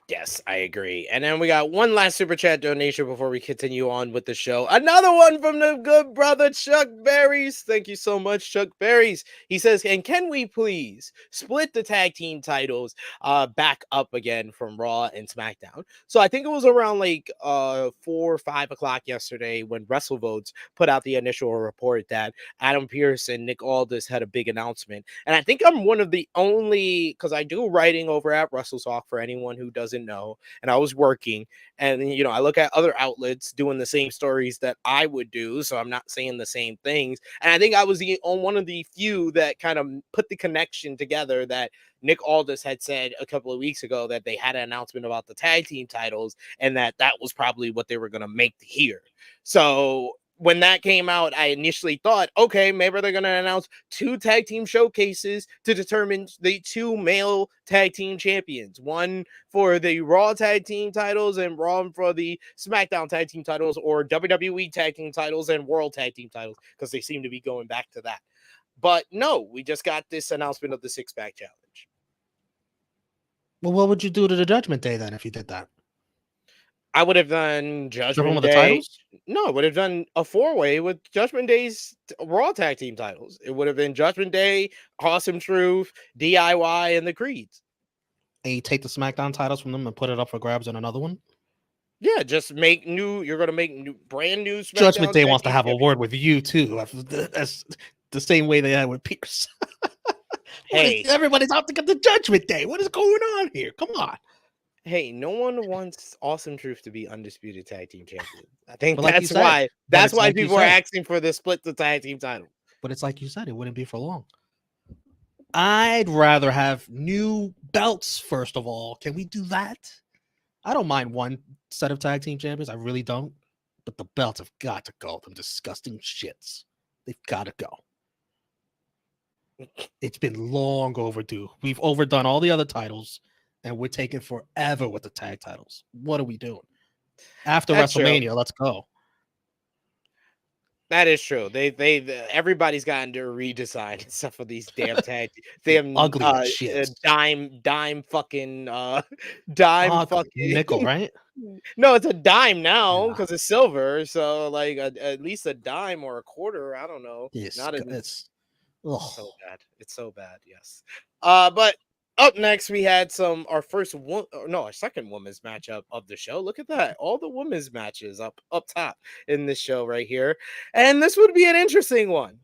Yes, I agree. And then we got one last super chat donation before we continue on with the show. Another one from the good brother Chuck Berries. Thank you so much, Chuck Berries. He says, and can we please split the tag team titles back up again from Raw and SmackDown? So I think it was around like 4 or 5 o'clock yesterday when WrestleVotes put out the initial report that Adam Pearce and Nick Aldis had a big announcement. And I think I'm one of the only, because I do writing over at WrestleTalk for anyone who doesn't know, and I was working, and I look at other outlets doing the same stories that I would do, so I'm not saying the same things, and I think I was one of the few that kind of put the connection together that Nick Aldis had said a couple of weeks ago that they had an announcement about the tag team titles, and that was probably what they were going to make here. So when that came out, I initially thought, okay, maybe they're going to announce 2 tag team showcases to determine the 2 male tag team champions, one for the Raw tag team titles and Raw for the SmackDown tag team titles, or WWE tag team titles and World tag team titles, because they seem to be going back to that. But no, we just got this announcement of the 6-pack challenge. Well, what would you do to the Judgment Day then if you did that? I would have done Judgment The Day. titles? No, I would have done a 4-way with Judgment Day's Raw tag team titles. It would have been Judgment Day, Awesome Truth, DIY, and the Creeds. And you take the SmackDown titles from them and put it up for grabs in another one? Yeah, just make new. You're gonna make brand new. SmackDown Judgment Day tag wants to team have a champions. word with you too. That's the same way they had with Pierce. Hey, everybody's out to get the Judgment Day. What is going on here? Come on. hey, no one wants Awesome Truth to be undisputed tag team champion. I think But like you that's said, why. but That's it's why like you people are said. asking for the split the tag team title. But it's like you said, it wouldn't be for long. I'd rather have new belts, first of all. Can we do that? I don't mind one set of tag team champions. I really don't. But the belts have got to go. Them disgusting shits. They've got to go. It's been long overdue. We've overdone all the other titles, and we're taking forever with the tag titles. What are we doing? After That's WrestleMania, true. let's go. That is true. Everybody's gotten to redesign stuff for these damn tag, damn Ugly shits. dime fucking dime fucking nickel, right? No, it's a dime now Yeah. because it's silver. So like at least a dime or a quarter. I don't know. Yes, Not in it's so bad. It's so bad. Yes. But up next we had our second women's matchup of the show. Look at that. All the women's matches up top in this show right here. And this would be an interesting one.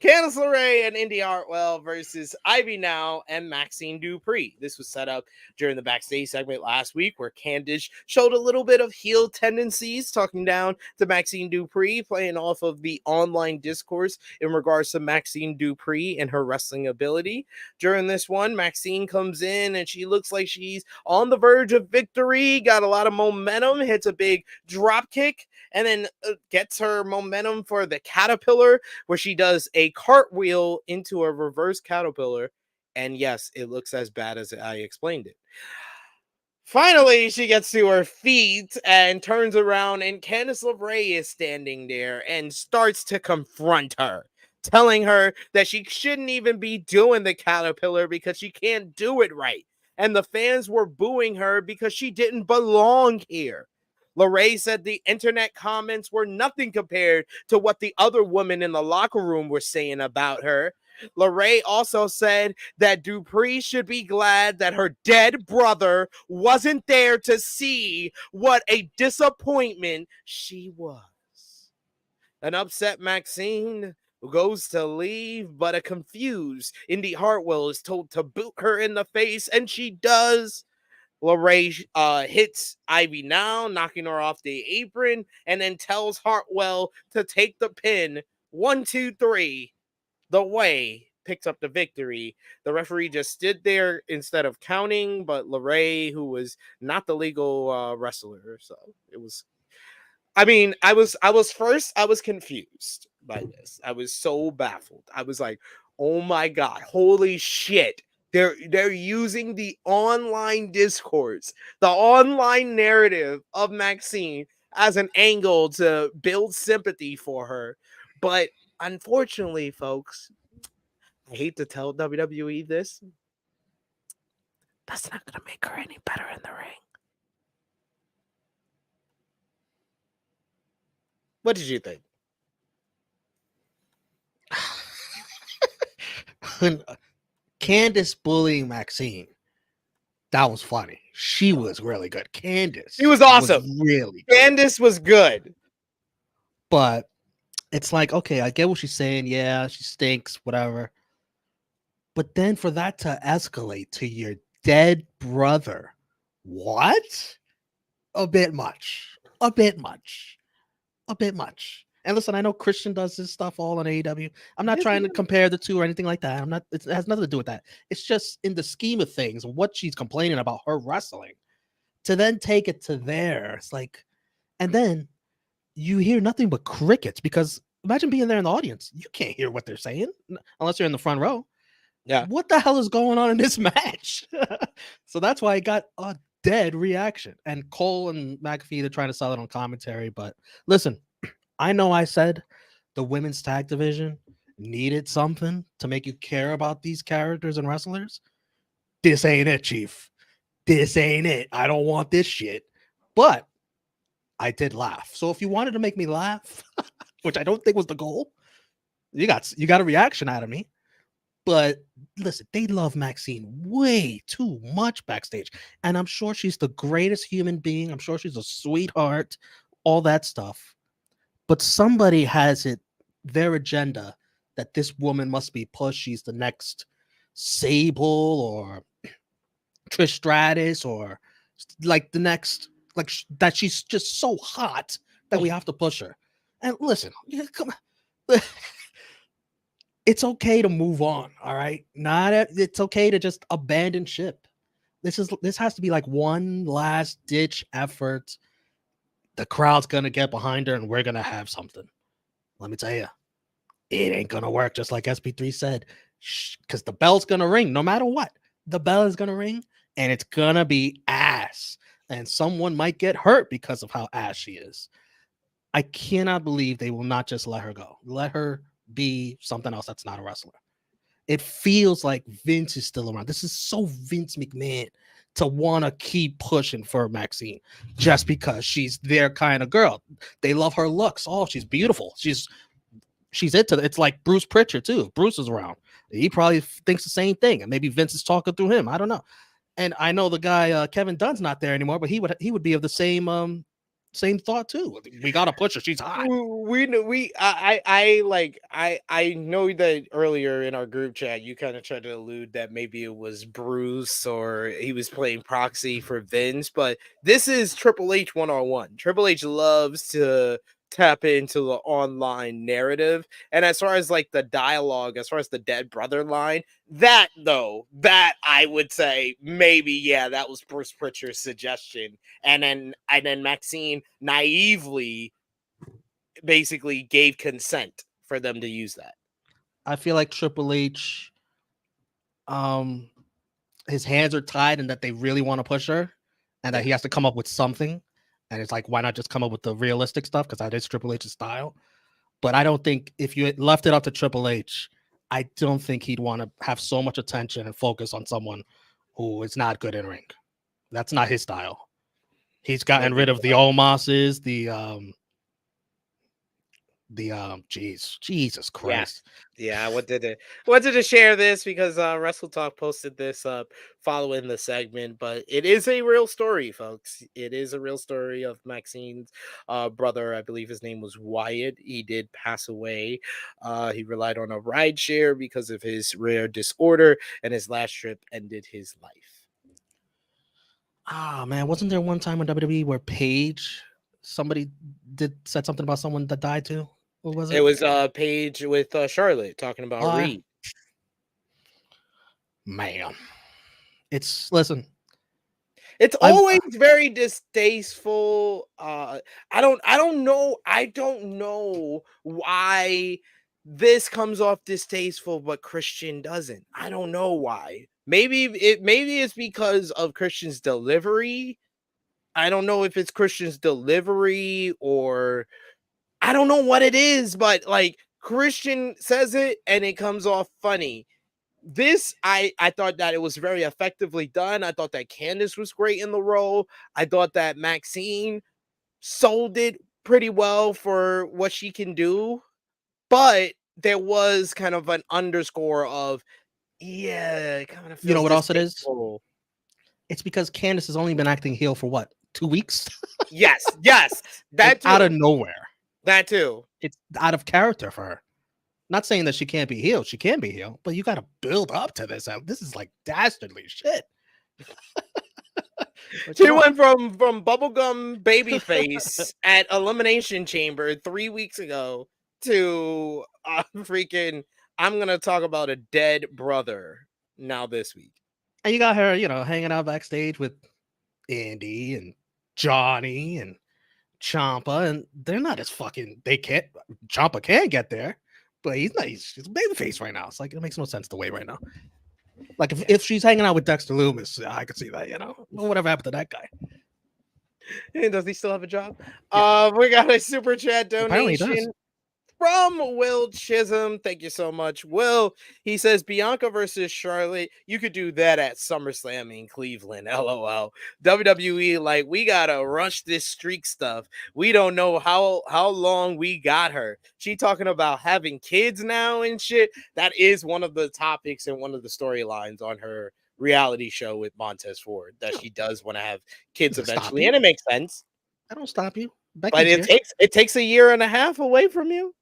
Candice LeRae and Indy Hartwell versus Ivy Now and Maxine Dupri. This was set up during the backstage segment last week where Candice showed a little bit of heel tendencies, talking down to Maxine Dupri, playing off of the online discourse in regards to Maxine Dupri and her wrestling ability. During this one, Maxine comes in and she looks like she's on the verge of victory, got a lot of momentum, hits a big drop kick, and then gets her momentum for the caterpillar, where she does a cartwheel into a reverse caterpillar. And yes, it looks as bad as I explained it. Finally, she gets to her feet and turns around, and Candice LeRae is standing there and starts to confront her, telling her that she shouldn't even be doing the caterpillar because she can't do it right. And the fans were booing her because she didn't belong here. LeRae said the internet comments were nothing compared to what the other women in the locker room were saying about her. LeRae also said that Dupri should be glad that her dead brother wasn't there to see what a disappointment she was. An upset Maxine goes to leave, but a confused Indy Hartwell is told to boot her in the face, and she does. LeRae hits Ivy Now, knocking her off the apron, and then tells Hartwell to take the pin. 1, 2, 3. The Way picks up the victory. The referee just stood there instead of counting, but LeRae, who was not the legal wrestler, so it was. I mean, I was confused by this. I was so baffled. I was like, oh my God, holy shit. They're using the online discourse, the online narrative of Maxine as an angle to build sympathy for her. But unfortunately, folks, I hate to tell WWE this, that's not going to make her any better in the ring. What did you think? Candice bullying Maxine, that was funny. She was really good. Candice, She was awesome. Really good. Candice was good. But it's like, okay, I get what she's saying. Yeah, she stinks, whatever. But then for that to escalate to your dead brother, what? A bit much. A bit much. A bit much. And listen, I know Christian does this stuff all on AEW. I'm not trying to compare the two or anything like that. It has nothing to do with that. It's just in the scheme of things, what she's complaining about her wrestling. To then take it to there, it's like, and then you hear nothing but crickets, because imagine being there in the audience. You can't hear what they're saying unless you're in the front row. Yeah. What the hell is going on in this match? So that's why I got a dead reaction. And Cole and McAfee, they're trying to sell it on commentary. But listen, I know I said the women's tag division needed something to make you care about these characters and wrestlers. This ain't it, Chief. This ain't it. I don't want this shit. But I did laugh. So if you wanted to make me laugh, which I don't think was the goal, you got a reaction out of me. But listen, they love Maxine way too much backstage. And I'm sure she's the greatest human being. I'm sure she's a sweetheart, all that stuff. But somebody has it, their agenda, that this woman must be pushed. She's the next Sable or Trish Stratus, or like the next, like that she's just so hot that we have to push her. And listen, come on. It's okay to move on, all right? It's okay to just abandon ship. This has to be like one last ditch effort. The crowd's gonna get behind her, and we're gonna have something. Let me tell you, it ain't gonna work. Just like SP3 said, because the bell's gonna ring no matter what. The bell is gonna ring, and it's gonna be ass, and someone might get hurt because of how ass she is. I cannot believe they will not just let her go. Let her be something else that's not a wrestler. It feels like Vince is still around. This is so Vince McMahon to want to keep pushing for Maxine just because she's their kind of girl. They love her looks. Oh, she's beautiful. She's it's like Bruce Pritchard too. If Bruce is around, he probably thinks the same thing, and maybe Vince is talking through him. I don't know. And I know the guy Kevin Dunn's not there anymore, but he would be of the same thought too. We gotta push her. She's hot. I know that earlier in our group chat you kind of tried to allude that maybe it was Bruce or he was playing proxy for Vince, but this is Triple H one-on-one. Triple H loves to tap into the online narrative, and as far as like the dialogue, as far as the dead brother line, that I would say maybe that was Bruce Pritchard's suggestion, and then Maxine naively basically gave consent for them to use that. I feel like Triple H, his hands are tied, and that they really want to push her, and that he has to come up with something. And it's like, why not just come up with the realistic stuff? Because that is Triple H's style. But I don't think if you had left it up to Triple H, I don't think he'd want to have so much attention and focus on someone who is not good in ring. That's not his style. He's gotten rid of the Omos's, Jesus Christ. Yeah, I wanted to share this because Wrestle Talk posted this up following the segment, but it is a real story, folks. It is a real story of Maxine's brother. I believe his name was Wyatt. He did pass away. He relied on a ride share because of his rare disorder, and his last trip ended his life. Ah, man, wasn't there one time in WWE where somebody said something about someone that died too? What was it? It was Paige with Charlotte talking about Reed. Man, it's always very distasteful. I don't know why this comes off distasteful, but Christian doesn't. I don't know why. maybe it's because of Christian's delivery. I don't know if it's Christian's delivery or I don't know what it is, but like Christian says it and it comes off funny. This, I thought that it was very effectively done. I thought that Candice was great in the role. I thought that Maxine sold it pretty well for what she can do. But there was kind of an underscore of, yeah, it kind of feels You know what else it is? distasteful. It's because Candice has only been acting heel for what, 2 weeks? Yes, that It's out too. of nowhere. That too. It's out of character for her. Not saying that she can't be healed. She can be healed, but you got to build up to this. This is like dastardly shit. She went from bubblegum babyface at Elimination Chamber 3 weeks ago to freaking I'm gonna talk about a dead brother now this week. And you got her, hanging out backstage with Andy and Johnny and Ciampa, and they're not as fucking. They can't. Ciampa can get there, but he's not. He's a babyface right now. It's like it makes no sense to wait right now. Like if she's hanging out with Dexter Loomis, I could see that. Well, whatever happened to that guy? Does he still have a job? Yeah. We got a super chat Apparently he donation does. from Will Chisholm. Thank you so much, Will. He says Bianca versus Charlotte. You could do that at SummerSlam in Cleveland. LOL. WWE, like, we gotta rush this streak stuff. We don't know how long we got her. She talking about having kids now and shit. That is one of the topics and one of the storylines on her reality show with Montez Ford, that she does want to have kids Does it stop eventually, you? and it makes sense. I don't stop you. But Becky's here. it takes a year and a half away from you.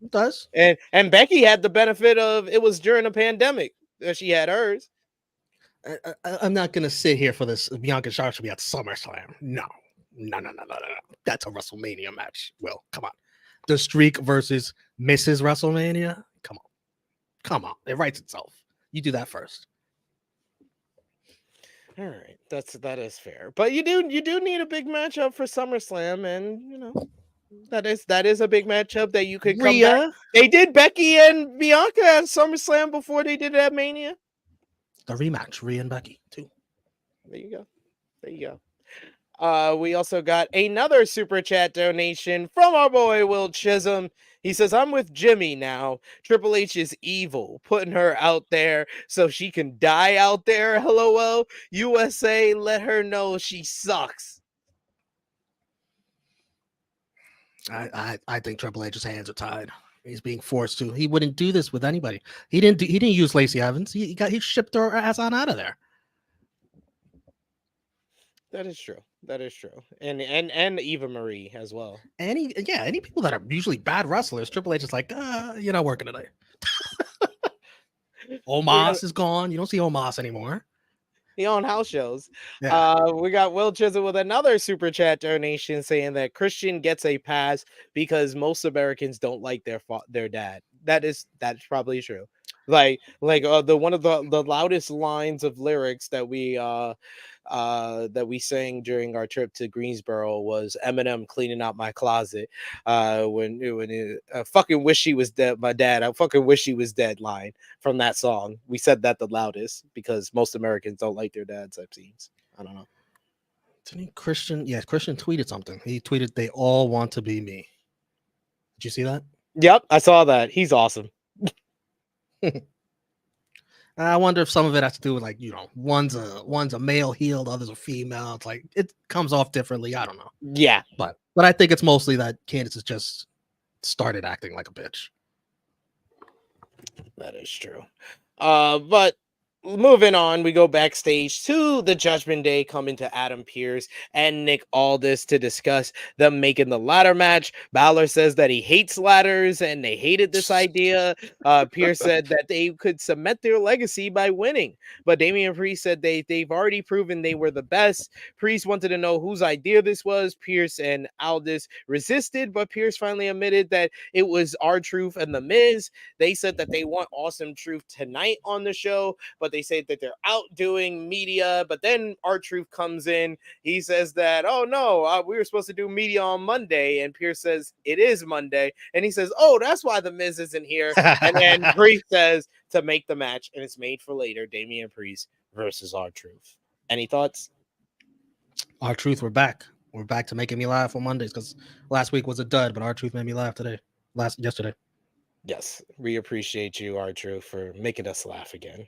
It does. And Becky had the benefit of it was during a pandemic that she had hers. I'm not gonna sit here for this. Bianca Charlotte should be at SummerSlam. No. That's a WrestleMania match. Well, come on. The streak versus Mrs. WrestleMania. Come on. It writes itself. You do that first. All right, that is fair, but you do need a big matchup for SummerSlam, and that is a big matchup that you could come back. Rhea. They did Becky and Bianca at SummerSlam before they did at Mania. The rematch, Rhea and Becky too. There you go. We also got another super chat donation from our boy Will Chisholm. He says, I'm with Jimmy now. Triple H is evil, putting her out there so she can die out there. LOL. USA, let her know she sucks. I think Triple H's hands are tied. He's being forced to. He wouldn't do this with anybody. He didn't use Lacey Evans. He shipped her ass on out of there. That is true. And Eva Marie as well. Any people that are usually bad wrestlers, Triple H is like, you're not working today. Omos is gone. You don't see Omos anymore. He on house shows. Yeah. We got Will Chisholm with another super chat donation saying that Christian gets a pass because most Americans don't like their dad. That's probably true. Like the one of the loudest lines of lyrics that we sang during our trip to Greensboro was Eminem cleaning out my closet. When I fucking wish he was dead, my dad. I fucking wish he was dead. Line from that song. We said that the loudest because most Americans don't like their dads. It seems. I don't know. Didn't Christian? Yeah, Christian tweeted something. He tweeted, "They all want to be me." Did you see that? Yep, I saw that. He's awesome. I wonder if some of it has to do with one's a male heel, the other's a female. It's like it comes off differently. I don't know. Yeah, but I think it's mostly that Candice has just started acting like a bitch. That is true. But moving on, we go backstage to the Judgment Day, coming to Adam Pearce and Nick Aldis to discuss them making the ladder match. Balor says that he hates ladders and they hated this idea. Pearce said that they could cement their legacy by winning, but Damian Priest said they've already proven they were the best. Priest wanted to know whose idea this was. Pearce and Aldis resisted, but Pearce finally admitted that it was R-Truth and The Miz. They said that they want Awesome Truth tonight on the show, but but they say that they're out doing media. But then R-Truth comes in. He says that, oh, no, we were supposed to do media on Monday. And Pierce says, it is Monday. And he says, oh, that's why The Miz isn't here. And then Priest says to make the match, and it's made for later, Damian Priest versus R-Truth. Any thoughts? R-Truth, we're back. We're back to making me laugh on Mondays because last week was a dud, but R-Truth made me laugh yesterday. Yes, we appreciate you, R-Truth, for making us laugh again.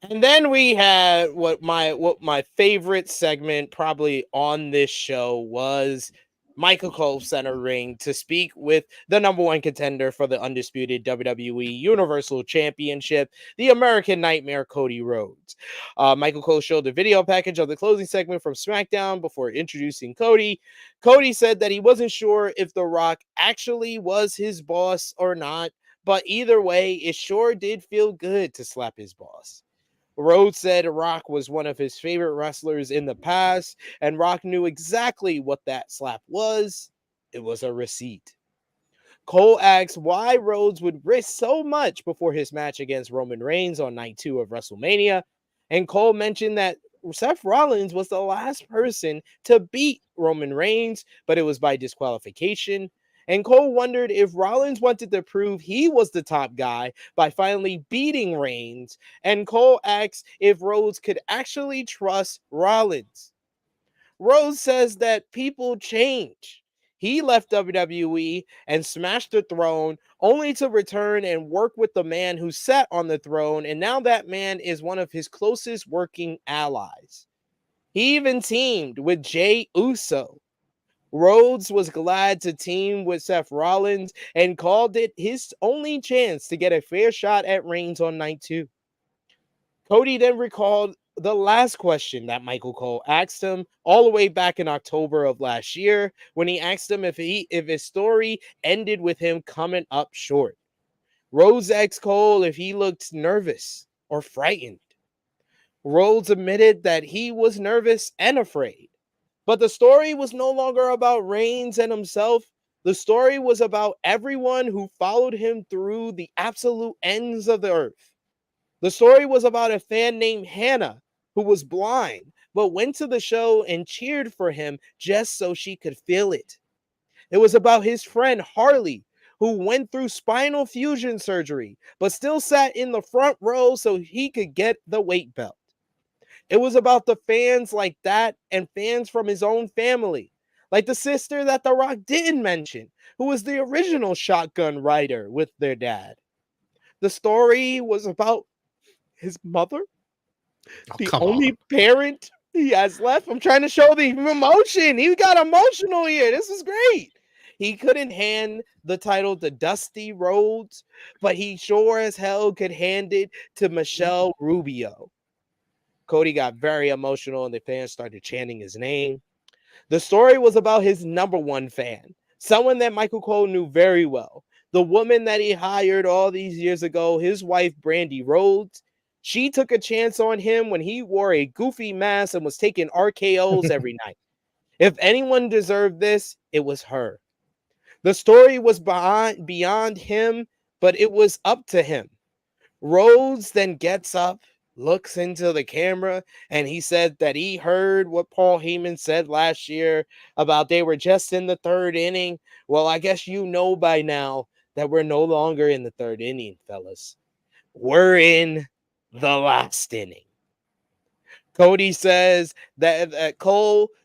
And then we had what my favorite segment probably on this show was Michael Cole center ring to speak with the number one contender for the undisputed WWE Universal Championship, the American Nightmare, Cody Rhodes. Michael Cole showed the video package of the closing segment from SmackDown before introducing Cody. Cody said that he wasn't sure if The Rock actually was his boss or not, but either way, it sure did feel good to slap his boss. Rhodes said Rock was one of his favorite wrestlers in the past, and Rock knew exactly what that slap was. It was a receipt. Cole asked why Rhodes would risk so much before his match against Roman Reigns on night 2 of WrestleMania, and Cole mentioned that Seth Rollins was the last person to beat Roman Reigns, but it was by disqualification. And Cole wondered if Rollins wanted to prove he was the top guy by finally beating Reigns. And Cole asked if Rhodes could actually trust Rollins. Rhodes says that people change. He left WWE and smashed the throne only to return and work with the man who sat on the throne. And now that man is one of his closest working allies. He even teamed with Jey Uso. Rhodes was glad to team with Seth Rollins and called it his only chance to get a fair shot at Reigns on night 2. Cody then recalled the last question that Michael Cole asked him all the way back in October of last year when he asked him if his story ended with him coming up short. Rhodes asked Cole if he looked nervous or frightened. Rhodes admitted that he was nervous and afraid. But the story was no longer about Reigns and himself. The story was about everyone who followed him through the absolute ends of the earth. The story was about a fan named Hannah who was blind, but went to the show and cheered for him just so she could feel it. It was about his friend Harley, who went through spinal fusion surgery, but still sat in the front row so he could get the weight belt. It was about the fans like that and fans from his own family, like the sister that The Rock didn't mention, who was the original shotgun rider with their dad. The story was about his mother, the only parent he has left. I'm trying to show the emotion. He got emotional here. This is great. He couldn't hand the title to Dusty Rhodes, but he sure as hell could hand it to Michelle Rubio. Cody got very emotional and the fans started chanting his name. The story was about his number one fan, someone that Michael Cole knew very well. The woman that he hired all these years ago, his wife, Brandy Rhodes. She took a chance on him when he wore a goofy mask and was taking RKOs every night. If anyone deserved this, it was her. The story was beyond him, but it was up to him. Rhodes then gets up, looks into the camera, and he said that he heard what Paul Heyman said last year about they were just in the third inning. Well, I guess you know by now that we're no longer in the third inning, fellas. We're in the last inning. Cody says that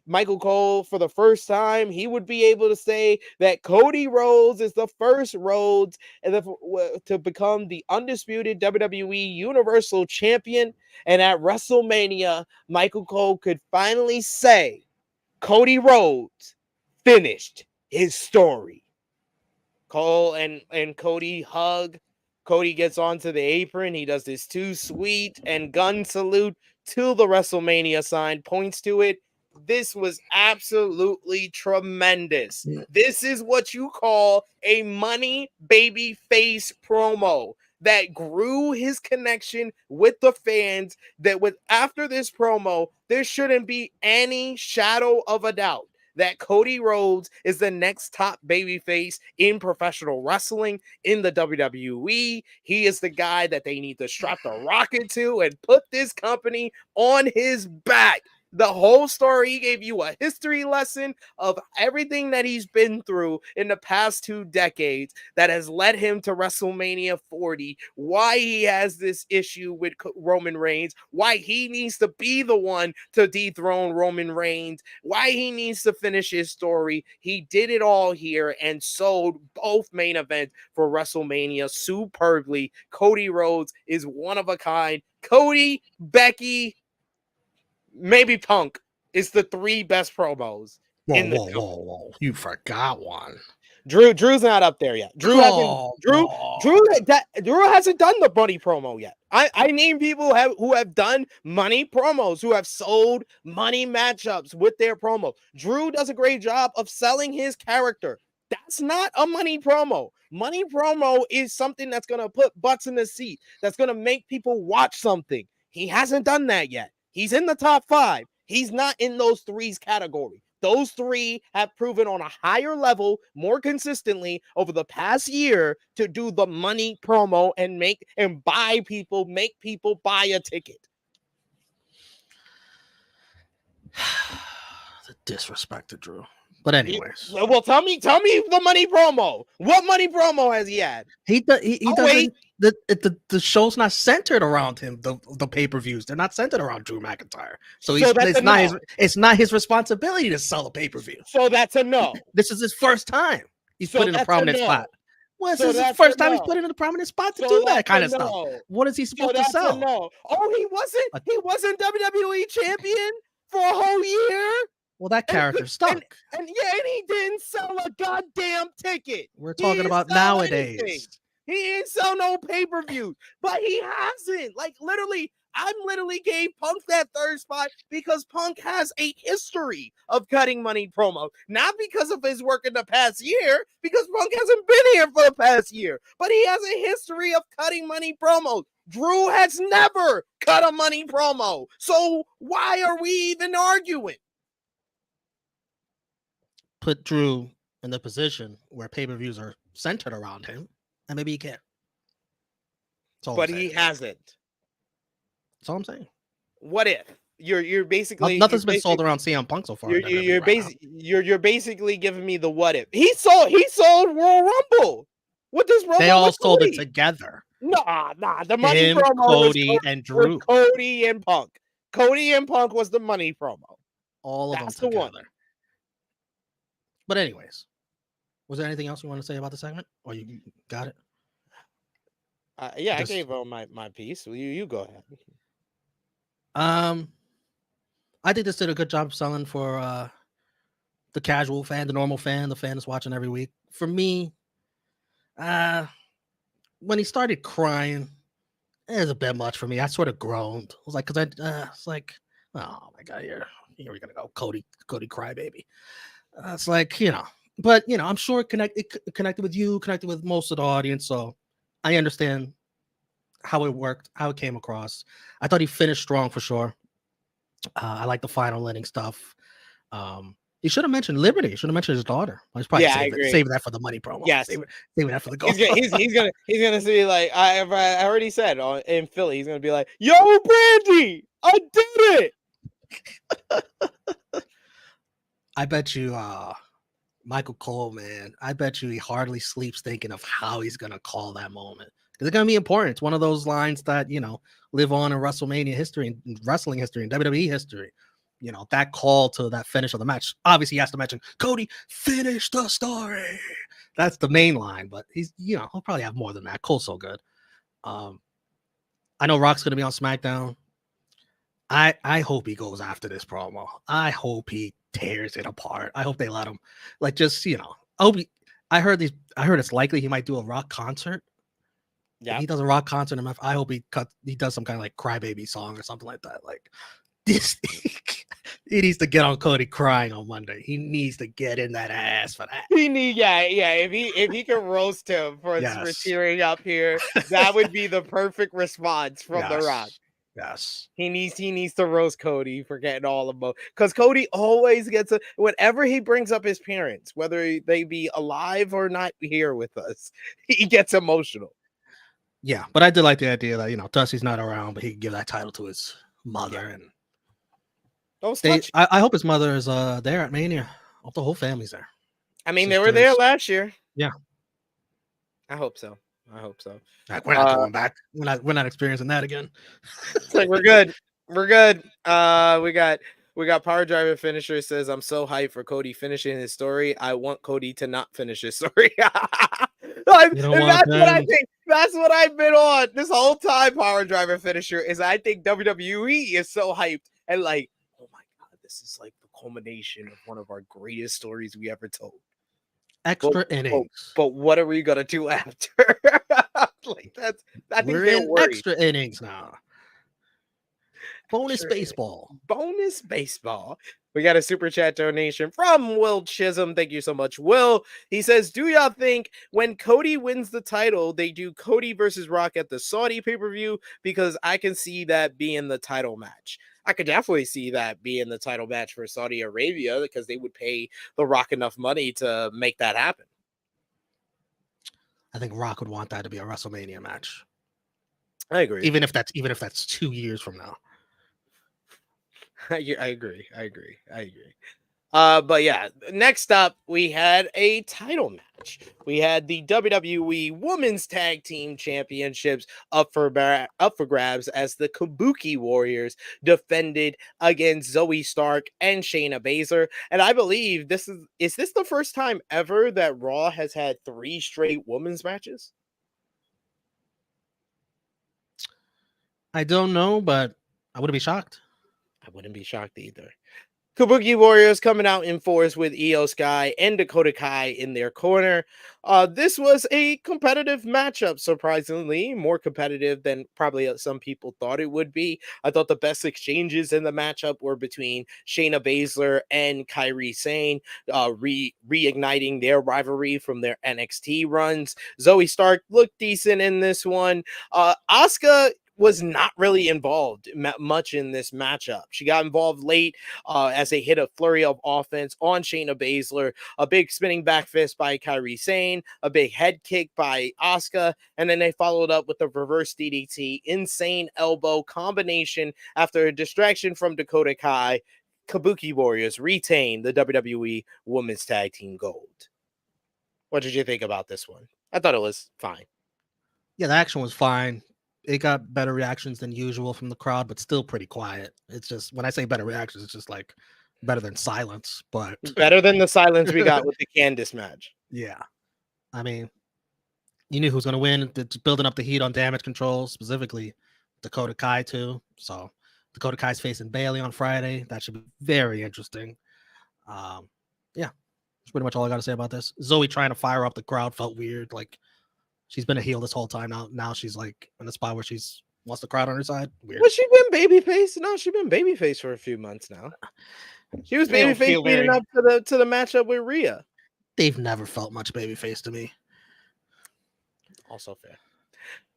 Michael Cole, for the first time, he would be able to say that Cody Rhodes is the first Rhodes to become the undisputed WWE Universal Champion. And at WrestleMania, Michael Cole could finally say Cody Rhodes finished his story. Cole and Cody hug. Cody gets onto the apron. He does this too sweet and gun salute to the WrestleMania sign, points to it. This was absolutely tremendous. This is what you call a money baby face promo that grew his connection with the fans. That with after this promo, there shouldn't be any shadow of a doubt that Cody Rhodes is the next top babyface in professional wrestling in the WWE. He is the guy that they need to strap the rocket to and put this company on his back. The whole story, he gave you a history lesson of everything that he's been through in the past 2 decades that has led him to WrestleMania 40, why he has this issue with Roman Reigns, why he needs to be the one to dethrone Roman Reigns, why he needs to finish his story. He did it all here and sold both main events for WrestleMania superbly. Cody Rhodes is one of a kind. Cody, Becky, maybe Punk is the 3 best promos. Whoa. You forgot one. Drew's not up there yet. Drew hasn't done the money promo yet. I name people who have done money promos, who have sold money matchups with their promo. Drew does a great job of selling his character. That's not a money promo. Money promo is something that's going to put butts in the seat, that's going to make people watch something. He hasn't done that yet. He's in the top 5. He's not in those 3's category. Those 3 have proven on a higher level, more consistently over the past year to do the money promo and make people buy a ticket. The disrespect to Drew. But anyways, well, tell me the money promo. What money promo has he had? He doesn't. The show's not centered around him. The pay-per-views, they're not centered around Drew McIntyre. So it's not his responsibility to sell a pay-per-view. So that's a no. This is his first time he's put in a prominent spot. Well, this is his first time he's put in a prominent spot to do that kind of stuff. What is he supposed to sell? No. Oh, he wasn't WWE champion for a whole year. Well, that character stuck. And he didn't sell a goddamn ticket. We're talking about nowadays. Anything. He didn't sell no pay-per-view, but he hasn't. Like, I literally gave Punk that 3rd spot because Punk has a history of cutting money promo. Not because of his work in the past year, because Punk hasn't been here for the past year, but he has a history of cutting money promos. Drew has never cut a money promo. So why are we even arguing? Put Drew in the position where pay-per-views are centered around him, and maybe he can. But he hasn't. That's all I'm saying. What if you're basically nothing's been sold around CM Punk so far? You're basically giving me the what if. He sold Royal Rumble. What does Rumble? They all sold it together. Nah. The money promo Cody and Drew. Cody and Punk. Cody and Punk was the money promo. All of them together. But anyways, was there anything else you want to say about the segment? Or you got it? I gave my piece. You go ahead. I think this did a good job selling for the casual fan, the normal fan, the fan that's watching every week. For me, when he started crying, it was a bit much for me. I sort of groaned. I was like, because it's like, oh my god, here we're gonna go, Cody crybaby. It's like, but I'm sure it connected with you, connected with most of the audience, so I understand how it worked, how it came across. I thought he finished strong for sure. I like the final inning stuff. He should have mentioned Liberty. He should have mentioned his daughter. He's probably saving that for the money promo. Yes, saving that for the goal. He's gonna be like, I already said in Philly, he's gonna be like, yo, Brandy, I did it. I bet you, Michael Cole, man, I bet you he hardly sleeps thinking of how he's going to call that moment. Because it's going to be important. It's one of those lines that, live on in WrestleMania history, and wrestling history, and WWE history. That call to that finish of the match. Obviously, he has to mention, Cody, finish the story. That's the main line, but he's, he'll probably have more than that. Cole's so good. I know Rock's going to be on SmackDown. I hope he goes after this promo. I hope he tears it apart. I hope they let him, I heard it's likely he might do a Rock concert. Yeah, he does a Rock concert. I hope he does some kind of like crybaby song or something like that. Like this, he needs to get on Cody crying on Monday. He needs to get in that ass for that. If he can roast him for tearing up here, that would be the perfect response from The Rock. Yes. He needs to roast Cody for getting all of them, because Cody always gets whenever he brings up his parents, whether they be alive or not here with us, he gets emotional. Yeah, but I did like the idea that Dusty's not around, but he can give that title to his mother, and I hope his mother is there at Mania. I hope the whole family's there. I mean, they were there last year. Yeah, I hope so. Like, we're not going back. We're not experiencing that again. It's like we're good. We're good. We got Power Driver Finisher says, I'm so hyped for Cody finishing his story. I want Cody to not finish his story. That's what I think. That's what I've been on this whole time. Power Driver Finisher is, I think WWE is so hyped and like, oh my god, this is like the culmination of one of our greatest stories we ever told. Extra innings. But what are we gonna do after? Like that's I think we're in extra innings now. Bonus baseball. Bonus baseball. We got a super chat donation from Will Chisholm. Thank you so much, Will. He says, do y'all think when Cody wins the title, they do Cody versus Rock at the Saudi pay-per-view? Because I can see that being the title match. I could definitely see that being the title match for Saudi Arabia, because they would pay The Rock enough money to make that happen. I think Rock would want that to be a WrestleMania match. I agree. Even if that's 2 years from now. I agree. But yeah, next up, we had a title match. We had the WWE Women's Tag Team Championships up for grabs as the Kabuki Warriors defended against Zoe Stark and Shayna Baszler. And I believe is this the first time ever that Raw has had 3 straight women's matches? I don't know, but I wouldn't be shocked. I wouldn't be shocked either. Kabuki Warriors coming out in force with Io Sky and Dakota Kai in their corner. This was a competitive matchup, surprisingly. More competitive than probably some people thought it would be. I thought the best exchanges in the matchup were between Shayna Baszler and Kairi Sane, reigniting their rivalry from their NXT runs. Zoe Stark looked decent in this one. Asuka was not really involved much in this matchup. She got involved late as they hit a flurry of offense on Shayna Baszler, a big spinning back fist by Kairi Sane, a big head kick by Asuka, and then they followed up with a reverse DDT, insane elbow combination after a distraction from Dakota Kai. Kabuki Warriors retain the WWE Women's Tag Team Gold. What did you think about this one? I thought it was fine. Yeah, the action was fine. It got better reactions than usual from the crowd, but still pretty quiet. It's just, when I say better reactions, it's just like better than silence, but better than the silence we got with the Candice match. Yeah. I mean, you knew who's going to win. It's building up the heat on damage control, specifically Dakota Kai too. So Dakota Kai's facing Bayley on Friday. That should be very interesting. Yeah, that's pretty much all I got to say about this. Zoe trying to fire up the crowd felt weird. Like, she's been a heel this whole time. Now she's like in the spot where she's wants the crowd on her side. Weird. Was she been babyface? No, she's been babyface for a few months now. She was babyface leading up to the matchup with Rhea. They've never felt much babyface to me. Also fair.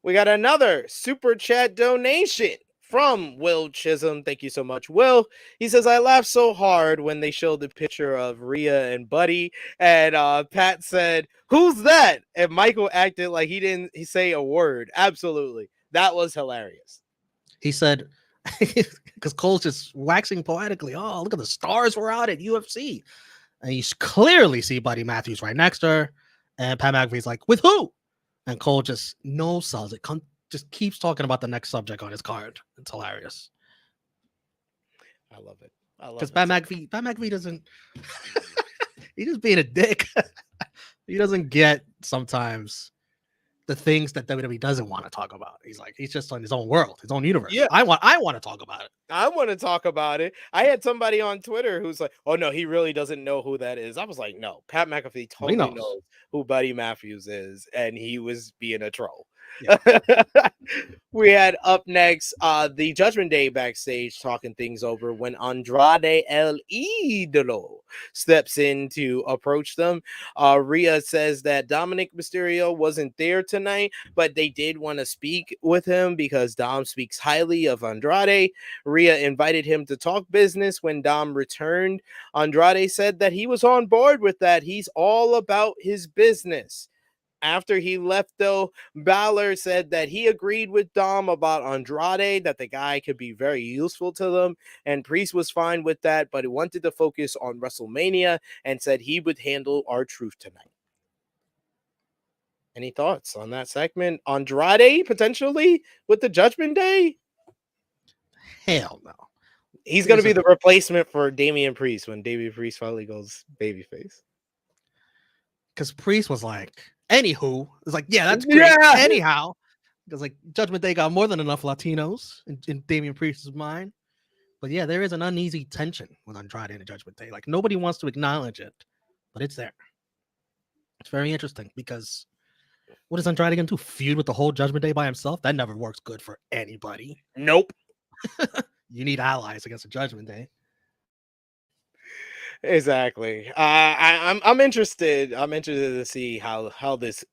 We got another super chat donation from Will Chisholm. Thank you so much, Will. He says, I laughed so hard when they showed the picture of Rhea and Buddy, and Pat said, who's that? And Michael acted like he didn't say a word. Absolutely. That was hilarious. He said, because Cole's just waxing poetically, oh, look at the stars we're out at UFC. And you clearly see Buddy Matthews right next to her. And Pat McAfee's like, with who? And Cole just no-sells it. Just keeps talking about the next subject on his card. It's hilarious. I love it. Because Pat McAfee doesn't. He's just being a dick. He doesn't get sometimes the things that WWE doesn't want to talk about. He's just on his own world, his own universe. Yeah, I want to talk about it. I want to talk about it. I had somebody on Twitter who's like, "Oh no, he really doesn't know who that is." I was like, "No, Pat McAfee totally knows who Buddy Matthews is, and he was being a troll." Yeah. We had up next the Judgment Day backstage talking things over when Andrade El Idolo steps in to approach them. Rhea says that Dominic Mysterio wasn't there tonight, but they did want to speak with him because Dom speaks highly of Andrade. Rhea invited him to talk business when Dom returned. Andrade said that he was on board with that. He's all about his business. After he left, though, Balor said that he agreed with Dom about Andrade, that the guy could be very useful to them, and Priest was fine with that, but he wanted to focus on WrestleMania and said he would handle R-Truth tonight. Any thoughts on that segment? Andrade, potentially, with the Judgment Day? Hell no. He's going to be the replacement for Damian Priest when Damian Priest finally goes babyface. Because Priest was like, anywho, it's like, yeah, that's great. Yeah. Anyhow, because like Judgment Day got more than enough Latinos in Damian Priest's mind. But yeah, there is an uneasy tension with Andrade and Judgment Day. Like nobody wants to acknowledge it, but it's there. It's very interesting because what is Andrade going to do? Feud with the whole Judgment Day by himself? That never works good for anybody. Nope. You need allies against the Judgment Day. Exactly. I'm interested. I'm interested to see how this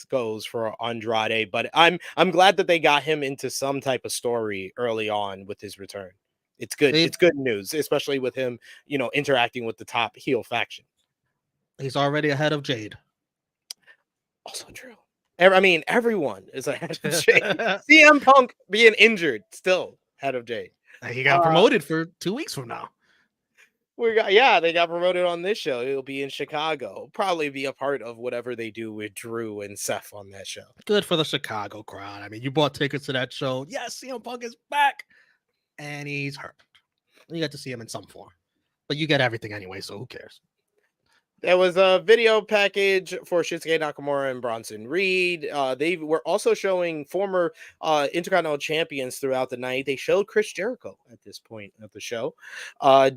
goes for Andrade. But I'm glad that they got him into some type of story early on with his return. It's good. It's good news, especially with him, interacting with the top heel faction. He's already ahead of Jade. Also true. I mean, everyone is ahead of Jade. CM Punk being injured, still ahead of Jade. He got promoted for 2 weeks from now. They got promoted on this show. It'll be in Chicago. Probably be a part of whatever they do with Drew and Seth on that show. Good for the Chicago crowd. I mean, you bought tickets to that show. Yes, CM Punk is back, and he's hurt. You got to see him in some form, but you get everything anyway, so who cares? There was a video package for Shinsuke Nakamura and Bronson Reed. They were also showing former Intercontinental champions throughout the night. They showed Chris Jericho at this point of the show.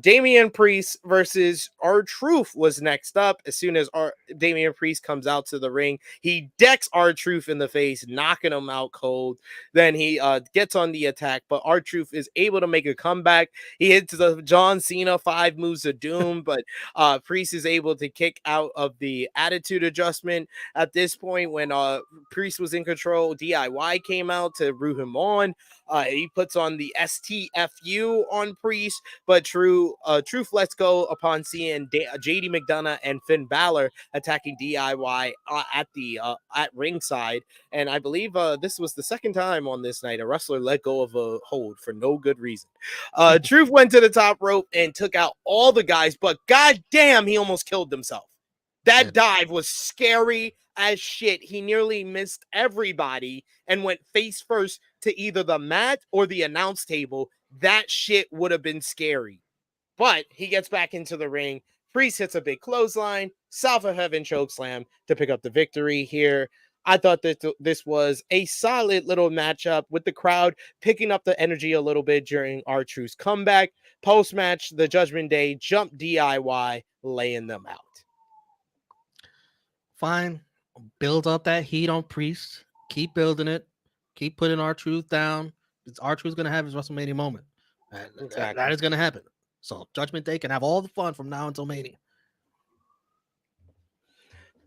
Damian Priest versus R-Truth was next up. As soon as Damian Priest comes out to the ring, he decks R-Truth in the face, knocking him out cold. Then he gets on the attack, but R-Truth is able to make a comeback. He hits the John Cena 5 moves of doom, but Priest is able to kick out of the attitude adjustment. At this point, when Priest was in control, DIY came out to root him on. He puts on the STFU on Priest, but Truth lets go upon seeing JD McDonough and Finn Balor attacking DIY at ringside. And I believe this was the second time on this night a wrestler let go of a hold for no good reason. Truth went to the top rope and took out all the guys, but goddamn, he almost killed himself. That dive was scary as shit. He nearly missed everybody and went face first to either the mat or the announce table. That shit would have been scary. But he gets back into the ring. Priest hits a big clothesline, South of Heaven chokeslam to pick up the victory here. I thought that this was a solid little matchup with the crowd picking up the energy a little bit during R-Truth's comeback. Post-match, the Judgment Day jumped DIY, laying them out. Fine. Build up that heat on Priest. Keep building it. Keep putting R-Truth down. R-Truth's going to have his WrestleMania moment. That is going to happen. So Judgment Day can have all the fun from now until Mania.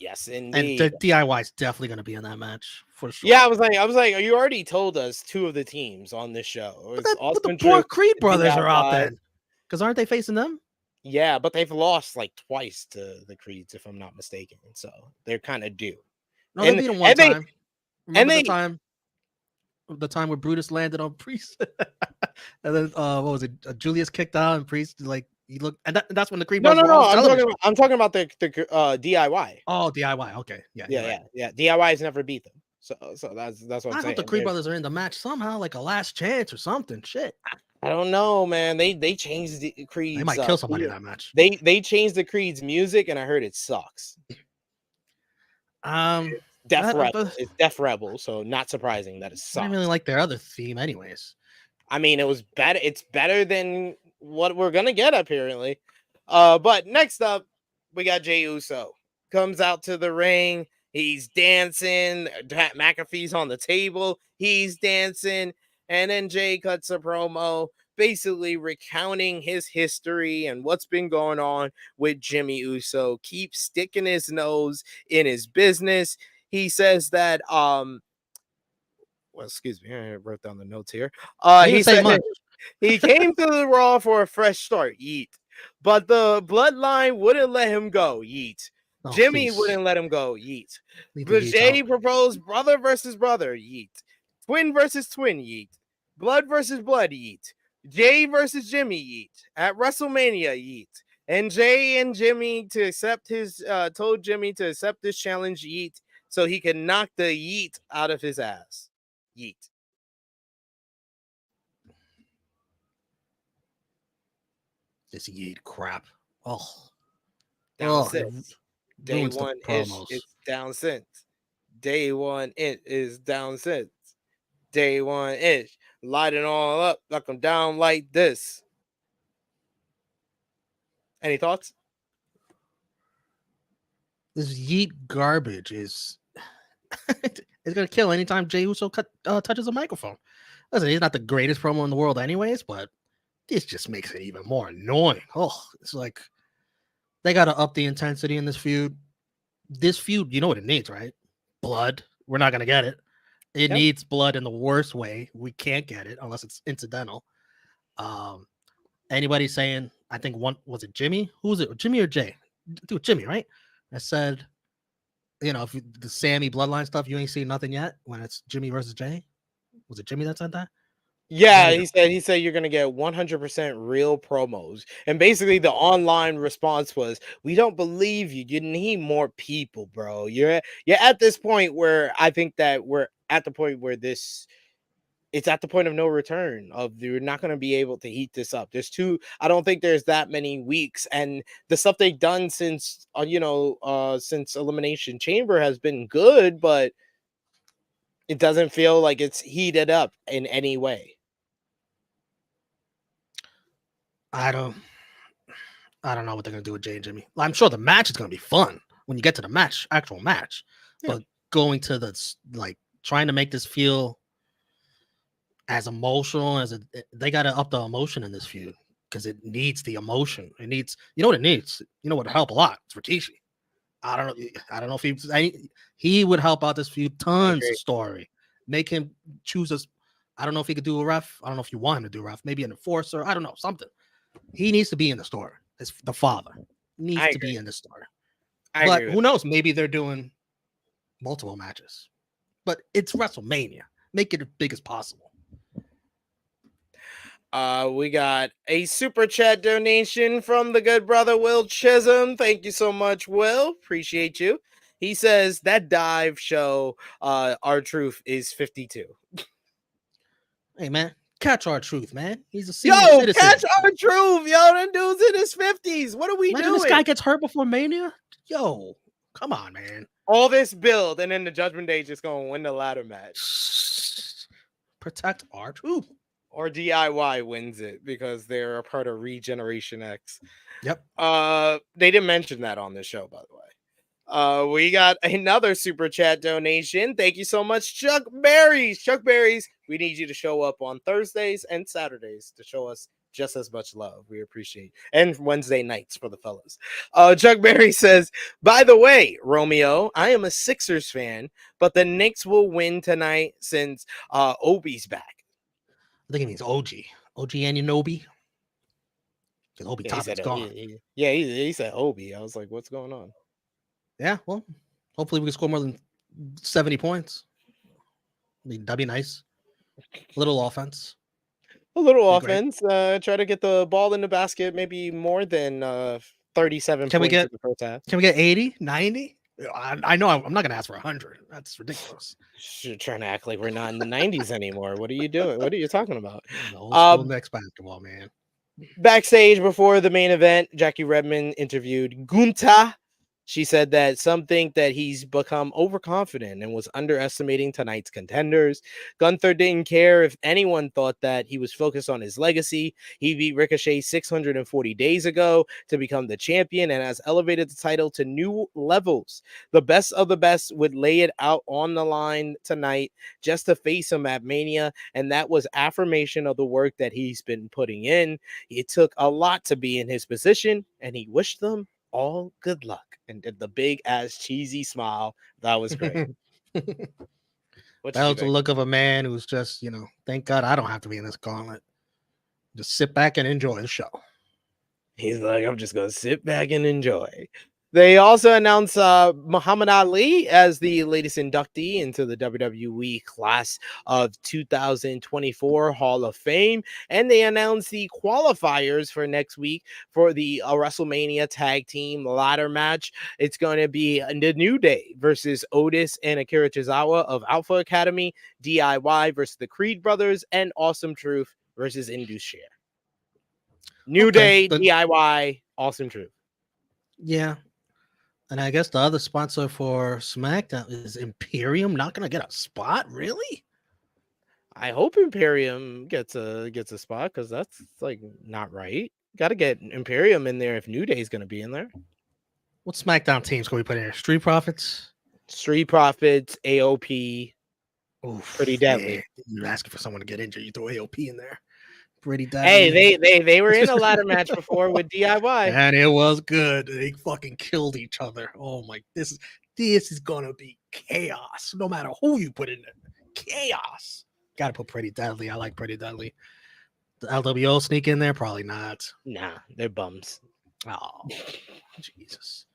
Yes, indeed. And the DIY is definitely going to be in that match for sure. Yeah, I was like, you already told us two of the teams on this show. But the poor Creed brothers are out there. Because aren't they facing them? Yeah, but they've lost like twice to the Creeds, if I'm not mistaken. So they're kind of due. No, they beat them one time. Remember the time where Brutus landed on Priest? And then what was it? Julius kicked out and Priest he looked, and that's when the Creed brothers were on I'm talking about the DIY. Oh, DIY. Okay. Yeah. DIY has never beat them. So that's what I'm saying. I hope the Creed brothers are in the match somehow, like a last chance or something. Shit. I don't know, man. They changed the Creed's. They might kill somebody in that match. They changed the Creed's music, and I heard it sucks. It's Death Rebel, so not surprising that it sucks. I didn't really like their other theme, anyways. I mean, it was better. It's better than what we're gonna get apparently. But next up, we got Jey Uso comes out to the ring. He's dancing. McAfee's on the table. He's dancing. And then Jey cuts a promo basically recounting his history and what's been going on with Jimmy Uso. Keeps sticking his nose in his business. He says that, well, excuse me, I wrote down the notes here. He said he came to the Raw for a fresh start, yeet. But the bloodline wouldn't let him go, yeet. Oh, Jimmy please. wouldn't let him go, yeet. Leave But the yeets Jey out. proposed brother versus brother, yeet. Twin versus twin, yeet. Blood versus blood, yeet. Jey versus Jimmy, yeet. At WrestleMania, yeet. And Jey and Jimmy to accept his, told Jimmy to accept this challenge, yeet, so he can knock the yeet out of his ass. Yeet. This yeet crap. Oh. Down Oh, since. it Day ruins the one ish promos. is down since. Day one it is down since. Day one ish. Light it all up, knock them down like this. Any thoughts? This yeet garbage is it's gonna kill anytime Jey Uso touches a microphone. Listen, he's not the greatest promo in the world, anyways, but this just makes it even more annoying. Oh, it's like they gotta up the intensity in this feud. This feud, you know what it needs, right? Blood. We're not gonna get it. It needs blood in the worst way. We can't get it unless it's incidental. Anybody saying, I think one was it Jimmy? Who was it? Jimmy or Jey? Dude, Jimmy, right? I said, you know, if the Sami bloodline stuff, you ain't seen nothing yet when it's Jimmy versus Jey. Was it Jimmy that said that? Yeah, he said you're gonna get 100% real promos, and basically the online response was, "We don't believe you. You need more people, bro. You're at this point where I think that we're at the point where it's at the point of no return. Of you're not gonna be able to heat this up. I don't think there's that many weeks, and the stuff they've done since since Elimination Chamber has been good, but it doesn't feel like it's heated up in any way." I don't know what they're gonna do with Jey and Jimmy. I'm sure the match is gonna be fun when you get to the actual match. Yeah. But going to trying to make this feel as emotional as they gotta up the emotion in this feud because it needs the emotion. It needs, you know what it needs? You know what would help a lot? It's Rikishi. I don't know if he would help out this feud. Tons of story. Make him choose us. I don't know if he could do a ref. I don't know if you want him to do a ref. Maybe an enforcer. I don't know, something. He needs to be in the story. It's the father. He needs to be in the story. But who knows? Maybe they're doing multiple matches. But it's WrestleMania. Make it as big as possible. We got a super chat donation from the good brother Will Chisholm. Thank you so much, Will. Appreciate you. He says that dive show, R-Truth is 52. Hey man, catch R-Truth, man. He's a senior citizen. Catch R-Truth, yo. That dude's in his 50s. What are we doing? This guy gets hurt before Mania. Yo, come on, man. All this build, and then the Judgment Day just gonna win the ladder match. Protect R-Truth. Or DIY wins it because they're a part of Regeneration X. Yep. They didn't mention that on the show, by the way. We got another super chat donation. Thank you so much, Chuck Berries. Chuck Berries, we need you to show up on Thursdays and Saturdays to show us just as much love. We appreciate, and Wednesday nights for the fellas. Chuck Berry says, by the way, Romeo, I am a Sixers fan, but the Knicks will win tonight since Obi's back. I think it means OG. OG Anunoby. Because Obi Toppin's gone. He said Obi. I was like, what's going on? Yeah, well, hopefully we can score more than 70 points. I mean, that'd be nice. A little offense. Try to get the ball in the basket, maybe more than 37 points in the first half. Can we get 80, 90? I know I'm not going to ask for 100. That's ridiculous. You're trying to act like we're not in the 90s anymore. What are you doing? What are you talking about? Next basketball, man. Backstage before the main event, Jackie Redmond interviewed Gunther. She said that some think that he's become overconfident and was underestimating tonight's contenders. Gunther didn't care if anyone thought that he was focused on his legacy. He beat Ricochet 640 days ago to become the champion and has elevated the title to new levels. The best of the best would lay it out on the line tonight just to face him at Mania, and that was affirmation of the work that he's been putting in. It took a lot to be in his position, and he wished them all good luck and did the big ass cheesy smile. That was great. That was the look of a man who's just, thank God I don't have to be in this gauntlet. Just sit back and enjoy the show. He's like, I'm just gonna sit back and enjoy. They also announced Muhammad Ali as the latest inductee into the WWE class of 2024 Hall of Fame. And they announced the qualifiers for next week for the WrestleMania tag team ladder match. It's going to be the New Day versus Otis and Akira Tozawa of Alpha Academy, DIY versus the Creed Brothers, and Awesome Truth versus Indus Sher. New Day, DIY, Awesome Truth. Yeah. And I guess the other sponsor for SmackDown is Imperium. Not gonna get a spot, really? I hope Imperium gets a spot because that's like not right. Got to get Imperium in there if New Day is gonna be in there. What SmackDown teams can we put in here? Street Profits, AOP. Oof, Pretty deadly. Yeah. You're asking for someone to get injured. You throw AOP in there. Pretty deadly. Hey, they were in a ladder match before with DIY, and it was good. They fucking killed each other. Oh my, this is gonna be chaos. No matter who you put in there, chaos. Gotta put Pretty Deadly. I like Pretty Deadly. The LWO sneak in there? Probably not. Nah, they're bums. Oh, Jesus.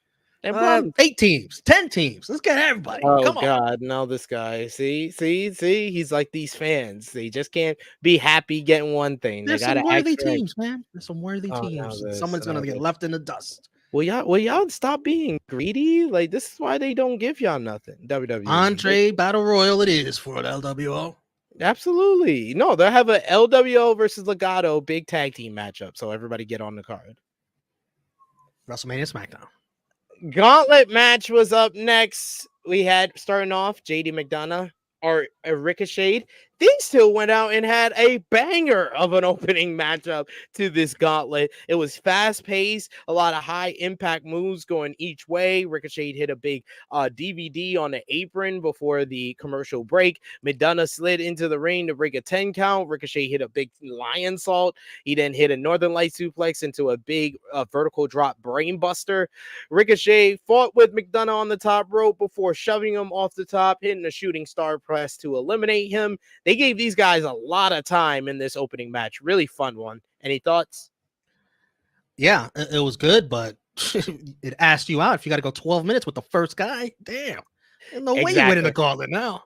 8 teams, 10 teams. Let's get everybody. Oh Come on. God, no, this guy. See, he's like these fans. They just can't be happy getting one thing. There's They gotta some worthy extra. teams, man. There's some worthy teams. Someone's gonna get left in the dust. Will y'all stop being greedy? Like, this is why they don't give y'all nothing. WWE. Andre Battle Royal it is for the LWO. Absolutely. No, they'll have a LWO versus Legato big tag team matchup. So everybody get on the card. WrestleMania SmackDown. Gauntlet match was up next. We had starting off JD McDonough or Ricochet. They still went out and had a banger of an opening matchup to this gauntlet. It was fast paced, a lot of high impact moves going each way. Ricochet hit a big DVD on the apron before the commercial break. McDonough slid into the ring to break a 10 count. Ricochet hit a big lion salt. He then hit a Northern Light suplex into a big vertical drop brain buster. Ricochet fought with McDonough on the top rope before shoving him off the top, hitting a shooting star press to eliminate him. They gave these guys a lot of time in this opening match. Really fun one. Any thoughts? Yeah, it was good, but it asked you out if you got to go 12 minutes with the first guy. Damn. There's no way you win in the gauntlet now.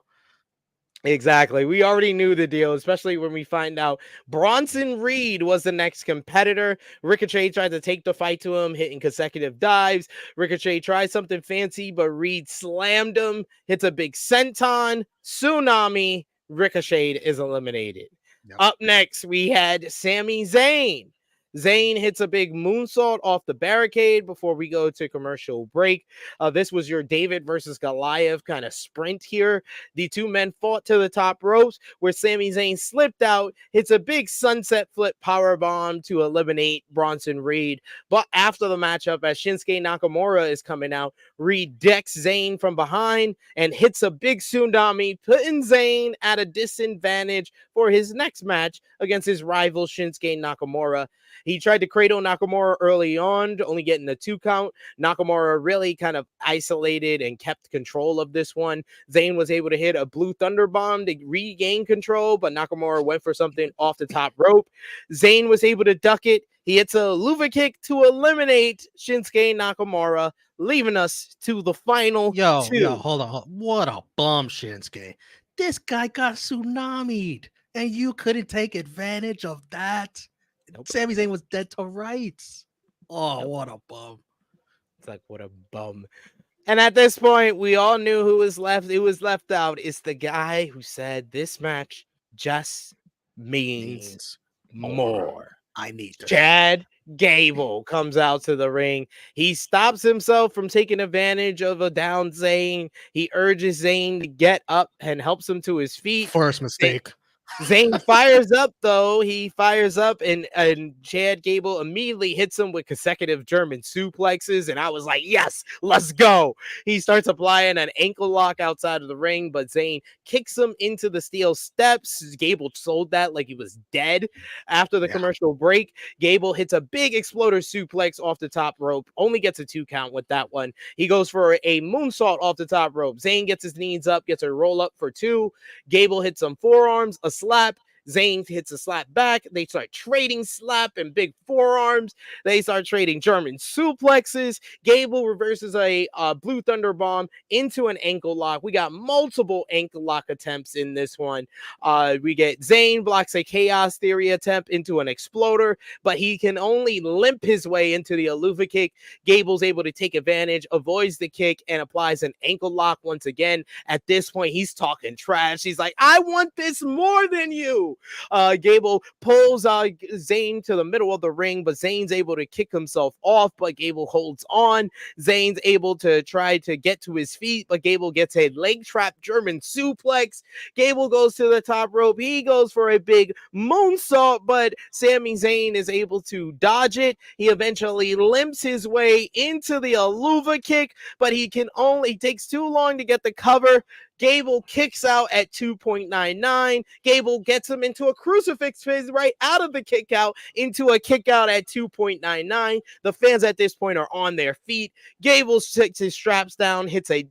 Exactly. We already knew the deal, especially when we find out Bronson Reed was the next competitor. Ricochet tried to take the fight to him, hitting consecutive dives. Ricochet tried something fancy, but Reed slammed him, hits a big senton, tsunami. Ricochet is eliminated. Yep. Up next, we had Sami Zayn. Zayn hits a big moonsault off the barricade before we go to commercial break. This was your David versus Goliath kind of sprint here. The two men fought to the top ropes where Sami Zayn slipped out, hits a big sunset flip powerbomb to eliminate Bronson Reed. But after the matchup, as Shinsuke Nakamura is coming out, Reed decks Zayn from behind and hits a big tsunami, putting Zayn at a disadvantage for his next match against his rival Shinsuke Nakamura. He tried to cradle Nakamura early on, only getting a 2 count. Nakamura really kind of isolated and kept control of this one. Zayn was able to hit a blue thunder bomb to regain control, but Nakamura went for something off the top rope. Zayn was able to duck it. He hits a luva kick to eliminate Shinsuke Nakamura, leaving us to the final two. Yo, hold on. What a bum, Shinsuke. This guy got tsunami'd, and you couldn't take advantage of that. Nope. Sami Zayn was dead to rights. Oh, what a bum. It's like, what a bum. And at this point, we all knew who was left. It was left out. It's the guy who said this match just means more. I need this. Chad Gable comes out to the ring. He stops himself from taking advantage of a down Zayn. He urges Zayn to get up and helps him to his feet. First mistake. Zayn fires up, though. He fires up, and Chad Gable immediately hits him with consecutive German suplexes. And I was like, yes, let's go. He starts applying an ankle lock outside of the ring, but Zayn kicks him into the steel steps. Gable sold that like he was dead. After the commercial break, Gable hits a big exploder suplex off the top rope. Only gets a 2 count with that one. He goes for a moonsault off the top rope. Zayn gets his knees up, gets a roll up for 2. Gable hits some forearms, a slap. Zayn hits a slap back. They start trading slap and big forearms. They start trading German suplexes. Gable reverses a blue thunder bomb into an ankle lock. We got multiple ankle lock attempts in this one. We get Zayn blocks a chaos theory attempt into an exploder, but he can only limp his way into the Aluva kick. Gable's able to take advantage, avoids the kick, and applies an ankle lock once again. At this point, he's talking trash. He's like, I want this more than you. Gable pulls Zayn to the middle of the ring, but Zayn's able to kick himself off, but Gable holds on. Zayn's able to try to get to his feet, but Gable gets a leg trap German suplex. Gable goes to the top rope. He goes for a big moonsault, but Sami Zayn is able to dodge it. He eventually limps his way into the Aluva kick, but he takes too long to get the cover. Gable kicks out at 2.99. Gable gets him into a crucifix phase right out of the kick out into a kick out at 2.99. The fans at this point are on their feet. Gable takes his straps down, hits a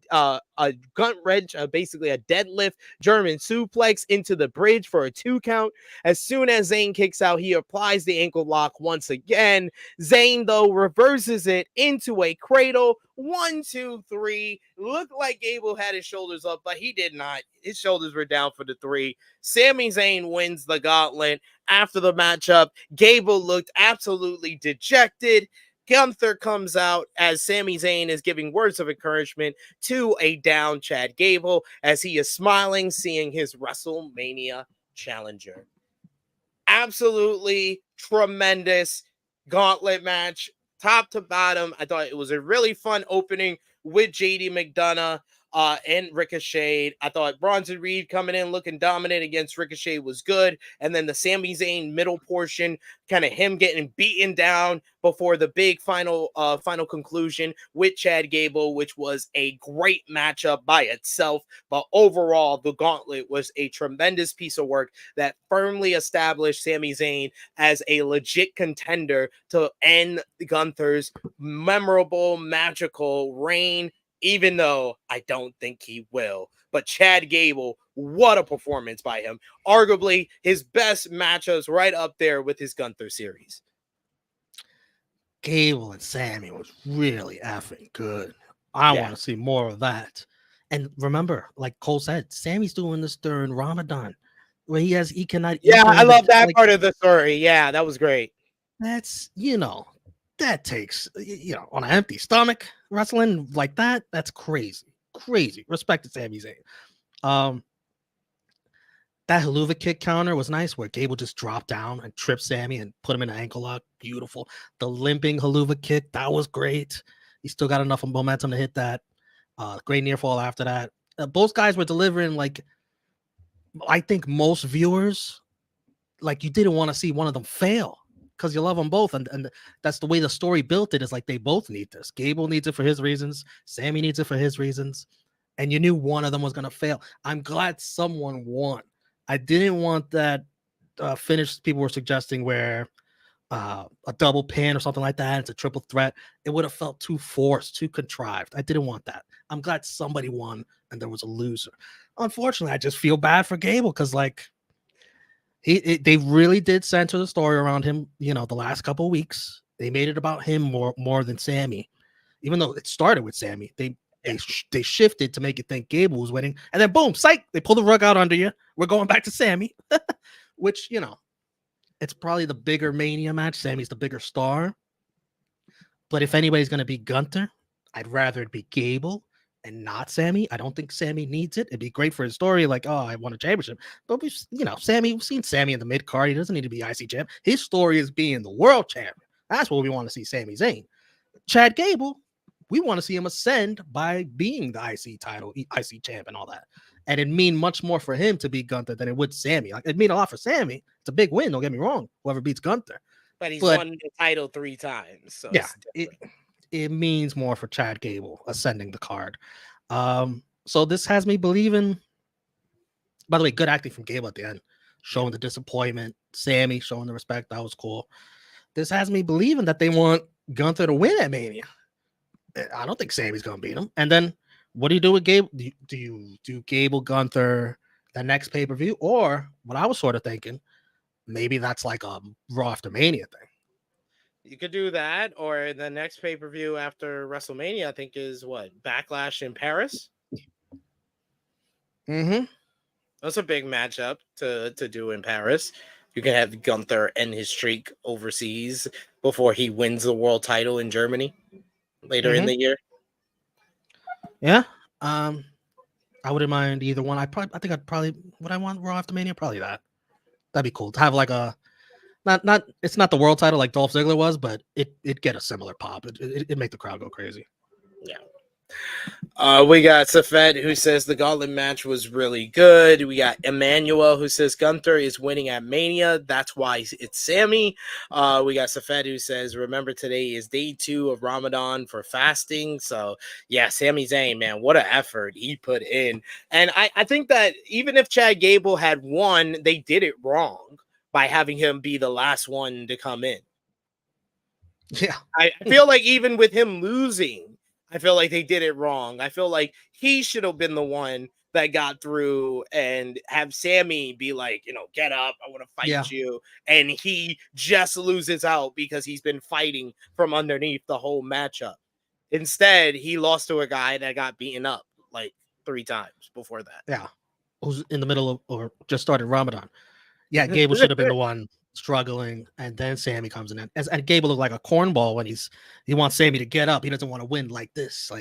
gunt wrench, basically a deadlift German suplex into the bridge for a 2 count. As soon as Zayn kicks out, he applies the ankle lock once again. Zayn, though, reverses it into a cradle. 1, 2, 3. Looked like Gable had his shoulders up, but he did not. His shoulders were down for the 3. Sami Zayn wins the gauntlet. After the matchup, Gable looked absolutely dejected. Gunther comes out as Sami Zayn is giving words of encouragement to a down Chad Gable as he is smiling, seeing his WrestleMania challenger. Absolutely tremendous gauntlet match. Top to bottom, I thought it was a really fun opening with JD McDonough and Ricochet. I thought Bronson Reed coming in looking dominant against Ricochet was good. And then the Sami Zayn middle portion, kind of him getting beaten down before the big final conclusion with Chad Gable, which was a great matchup by itself. But overall, the gauntlet was a tremendous piece of work that firmly established Sami Zayn as a legit contender to end Gunther's memorable, magical reign, even though I don't think he will. But Chad Gable, what a performance by him. Arguably his best matchups, right up there with his Gunther series. Gable and Sami was really effing good. I want to see more of that. And remember, like Cole said, Sami's doing this during Ramadan, where he cannot eat. Yeah, I love that part of the story. Yeah, that was great. That's, that takes, on an empty stomach, wrestling like that, that's crazy. Crazy. Respect to Sami Zayn. That Helluva kick counter was nice, where Gable just dropped down and tripped Sami and put him in an ankle lock. Beautiful. The limping Helluva kick, that was great. He still got enough momentum to hit that. Great near fall after that. Both guys were delivering, like, I think most viewers, like, you didn't want to see one of them fail because you love them both. And that's the way the story built it, is like they both need this. Gable needs it for his reasons. Sami needs it for his reasons. And you knew one of them was going to fail. I'm glad someone won. I didn't want that finish people were suggesting where a double pin or something like that. It's a triple threat. It would have felt too forced, too contrived. I didn't want that. I'm glad somebody won and there was a loser. Unfortunately, I just feel bad for Gable because, like, they really did center the story around him. The last couple of weeks, they made it about him more than Sami, even though it started with Sami. They shifted to make you think Gable was winning, and then boom, psych! They pull the rug out under you. We're going back to Sami, which it's probably the bigger Mania match. Sami's the bigger star, but if anybody's going to be Gunther, I'd rather it be Gable and not Sami. I don't think Sami needs it. It'd be great for his story, like, oh, I won a championship. But we've seen Sami in the mid card. He doesn't need to be IC champ. His story is being the world champion. That's what we want to see Sami Zayn. Chad Gable, we want to see him ascend by being the IC title, IC champ, and all that. And it'd mean much more for him to beat Gunther than it would Sami. Like, it'd mean a lot for Sami. It's a big win, don't get me wrong. Whoever beats Gunther. But he's won the title 3 times. So yeah, it means more for Chad Gable ascending the card. So this has me believing. By the way, good acting from Gable at the end, showing the disappointment. Sami showing the respect. That was cool. This has me believing that they want Gunther to win at Mania. I don't think Sami's gonna beat him. And then what do you do with Gable? Do you do Gable Gunther the next pay-per-view? Or what I was sort of thinking, maybe that's like a Raw after Mania thing. You could do that, or the next pay-per-view after WrestleMania, I think, is what? Backlash in Paris? Mm-hmm. That's a big matchup to do in Paris. You can have Gunther end his streak overseas before he wins the world title in Germany later in the year. Yeah. I wouldn't mind either one. Would I want Raw after Mania? Probably that. That'd be cool to have like a it's not the world title like Dolph Ziggler was, but it'd get a similar pop. It'd make the crowd go crazy. Yeah. We got Seth who says the Gauntlet match was really good. We got Emmanuel who says Gunther is winning at Mania. That's why it's Sami. We got Seth who says remember today is day 2 of Ramadan for fasting. So yeah, Sami Zayn, man, what an effort he put in. And I think that even if Chad Gable had won, they did it wrong by having him be the last one to come in. Yeah. I feel like even with him losing, I feel like they did it wrong. I feel like he should have been the one that got through and have Sami be like, get up, I want to fight you. And he just loses out because he's been fighting from underneath the whole matchup. Instead, he lost to a guy that got beaten up like 3 times before that. Yeah. Who's in the middle of or just started Ramadan. Yeah, Gable should have been the one struggling, and then Sami comes in. And Gable looked like a cornball when he wants Sami to get up. He doesn't want to win like this,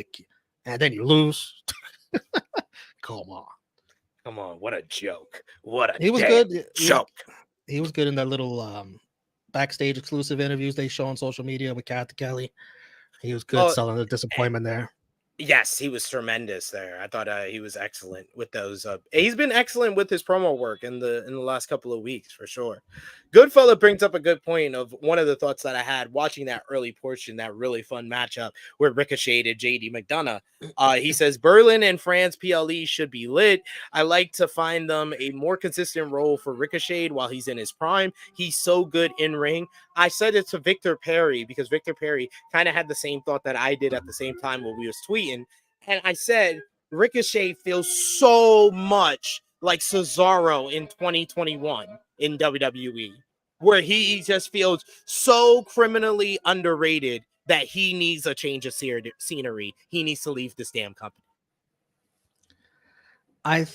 and then you lose. Come on, what a joke! What a he was good joke. He was good in that little backstage exclusive interviews they show on social media with Kathy Kelly. He was good selling the disappointment there. Yes, he was tremendous there. I thought he was excellent with those. He's been excellent with his promo work in the last couple of weeks for sure. Goodfella brings up a good point of one of the thoughts that I had watching that early portion, that really fun matchup where Ricochet and JD McDonough. He says Berlin and France PLE should be lit. I like to find them a more consistent role for Ricochet while he's in his prime. He's so good in ring. I said it to Victor Perry because Victor Perry kind of had the same thought that I did at the same time when we was tweeting. And I said, Ricochet feels so much like Cesaro in 2021 in WWE, where he just feels so criminally underrated that he needs a change of scenery. He needs to leave this damn company. I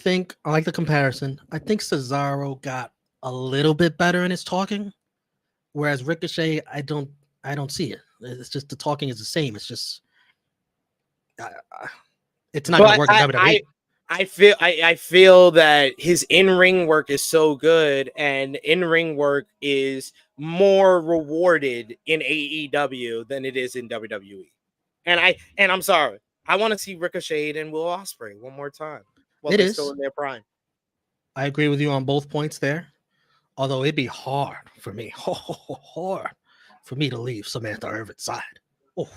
like the comparison. I think Cesaro got a little bit better in his talking, whereas Ricochet, I don't see it. It's just the talking is the same. It's just it's not going to work in WWE. I feel that his in-ring work is so good, and in-ring work is more rewarded in AEW than it is in WWE. And I'm sorry, I want to see Ricochet and Will Ospreay one more time while they're still in their prime. I agree with you on both points there. Although it'd be hard for me, to leave Samantha Irvin's side. Oh.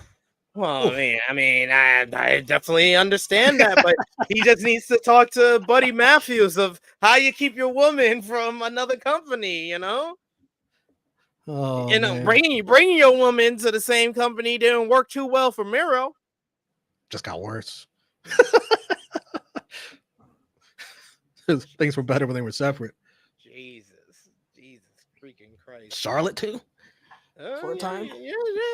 Well, I mean, I definitely understand that, but he just needs to talk to Buddy Matthews of how you keep your woman from another company, Oh, bringing your woman to the same company didn't work too well for Miro. Just got worse. Things were better when they were separate. Jesus freaking Christ. Charlotte too? for a time. Yeah.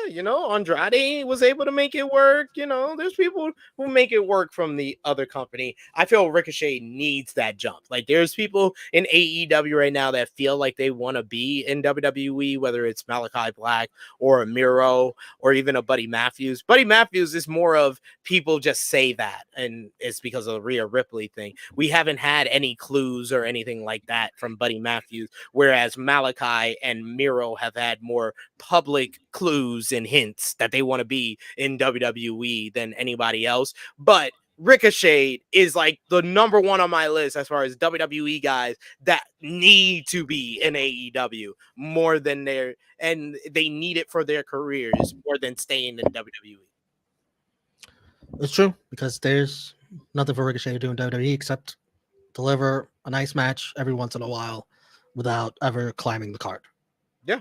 You know, Andrade was able to make it work. You know, there's people who make it work from the other company. I feel Ricochet needs that jump. Like, there's people in AEW right now that feel like they want to be in WWE, whether it's Malachi Black or a Miro or even a Buddy Matthews. Buddy Matthews is more of people just say that, and it's because of the Rhea Ripley thing. We haven't had any clues or anything like that from Buddy Matthews, whereas Malachi and Miro have had more public clues and hints that they want to be in WWE than anybody else. But Ricochet is like the number one on my list as far as WWE guys that need to be in AEW more than and they need it for their careers more than staying in WWE. It's true, because there's nothing for Ricochet to do in WWE except deliver a nice match every once in a while without ever climbing the card. Yeah.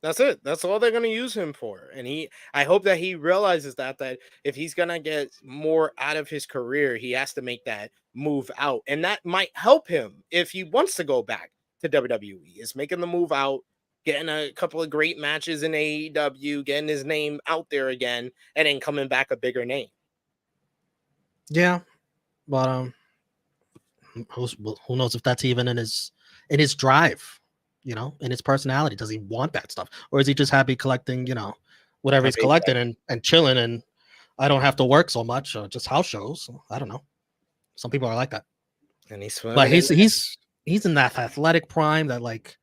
That's it. That's all they're going to use him for. And I hope that he realizes that if he's going to get more out of his career, he has to make that move out. And that might help him if he wants to go back to WWE, is making the move out, getting a couple of great matches in AEW, getting his name out there again, and then coming back a bigger name. Yeah. But who knows if that's even in his drive, you know, in his personality. Does he want that stuff, or is he just happy collecting, you know, whatever he's collecting and chilling, and I don't have to work so much, or just house shows? I don't know. Some people are like that, and he's in that athletic prime that, like,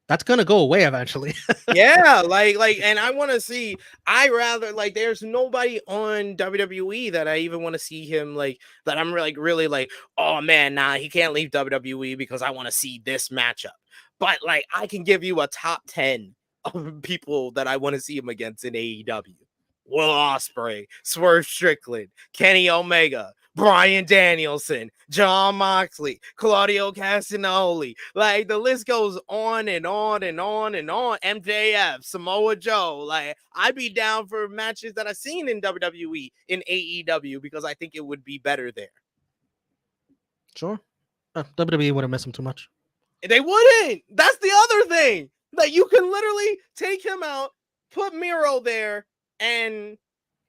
that's gonna go away eventually. Yeah, like, and I want to see. I rather, like, there's nobody on WWE that I even want to see him, like, that I'm really like, oh man, nah, he can't leave WWE because I want to see this matchup. But, like, I can give you a top 10 of people that I want to see him against in AEW. Will Ospreay, Swerve Strickland, Kenny Omega, Bryan Danielson, Jon Moxley, Claudio Castagnoli. Like, the list goes on and on and on and on. MJF, Samoa Joe. Like, I'd be down for matches that I've seen in WWE in AEW because I think it would be better there. Sure. WWE wouldn't miss him too much. They wouldn't. That's the other thing. Like, you can literally take him out, put Miro there, and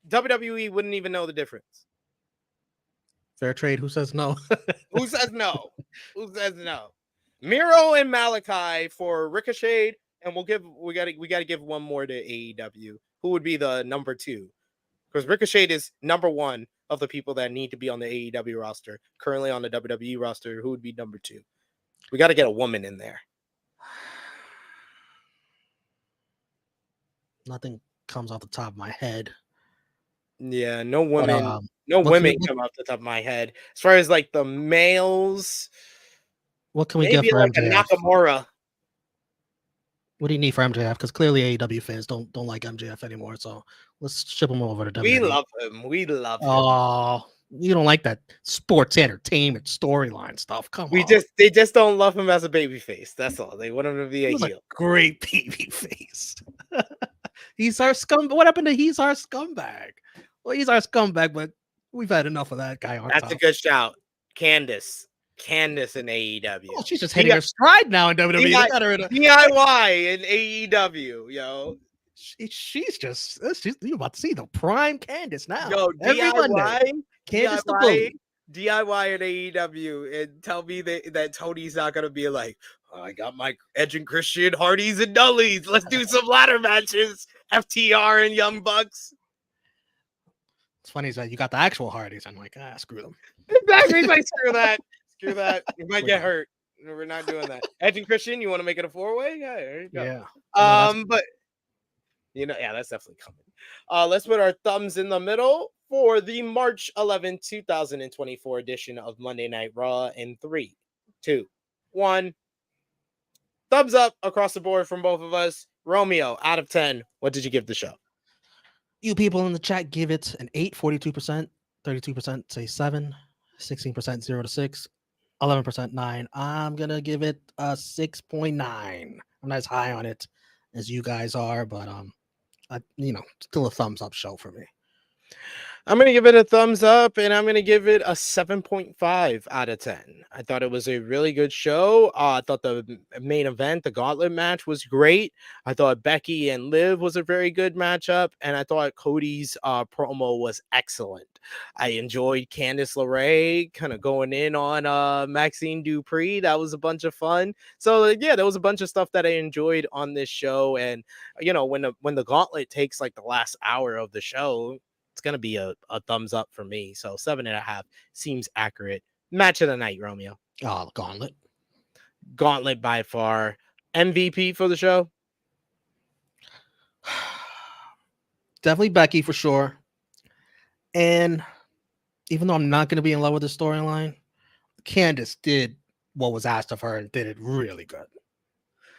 WWE wouldn't even know the difference. Fair trade. Who says no? Who says no? Who says no? Miro and Malachi for Ricochet, and we gotta give one more to AEW. Who would be the number 2? Because Ricochet is number 1 of the people that need to be on the AEW roster. Currently on the WWE roster, who would be number 2? We got to get a woman in there. Nothing comes off the top of my head. Yeah, no women. No women come off the top of my head. As far as, like, the males, what can we get for like MJF? a Nakamura? What do you need for MJF? Because clearly AEW fans don't like MJF anymore. So let's ship him over to WWE. We love him. We love him. Oh, you don't like that sports entertainment storyline stuff. Come on. They just don't love him as a babyface. That's all. They want him to be a heel. Great babyface. He's our scum. What happened to he's our scumbag? Well, he's our scumbag, but we've had enough of that guy. That's a good shout. Candice in AEW. Oh, she's just hitting her stride now in WWE. DIY in AEW, yo. She's you about to see the prime Candice now. Yo, DIY, Candice the Bully. DIY in AEW, and tell me that Tony's not gonna be like, oh, I got my Edge and Christian, Hardys and Dudleys. Let's do some ladder matches. FTR and Young Bucks. It's funny is that you got the actual Hardys. I'm like, screw them. Exactly. Like, screw that. You might get hurt. We're not doing that. Edge and Christian, you want to make it a 4-way? Yeah, there you go. Yeah. But you know, yeah, that's definitely coming. Let's put our thumbs in the middle for the March 11, 2024 edition of Monday Night Raw in 3, 2, 1. Thumbs up across the board from both of us. Romeo, out of 10, what did you give the show? You people in the chat give it an 8, 42%, 32% say 7, 16% 0 to 6, 11% 9. I'm gonna give it a 6.9. I'm not as high on it as you guys are, but still a thumbs up show for me. I'm going to give it a thumbs up, and I'm going to give it a 7.5 out of 10. I thought it was a really good show. I thought the main event, the gauntlet match, was great. I thought Becky and Liv was a very good matchup, and I thought Cody's promo was excellent. I enjoyed Candice LeRae kind of going in on Maxine Dupri. That was a bunch of fun. So yeah, there was a bunch of stuff that I enjoyed on this show. And when the gauntlet takes like the last hour of the show, it's gonna be a thumbs up for me. So 7.5 seems accurate. Match of the night, Romeo. Oh, Gauntlet. Gauntlet by far. MVP for the show. Definitely Becky for sure. And even though I'm not going to be in love with the storyline, Candice did what was asked of her and did it really good.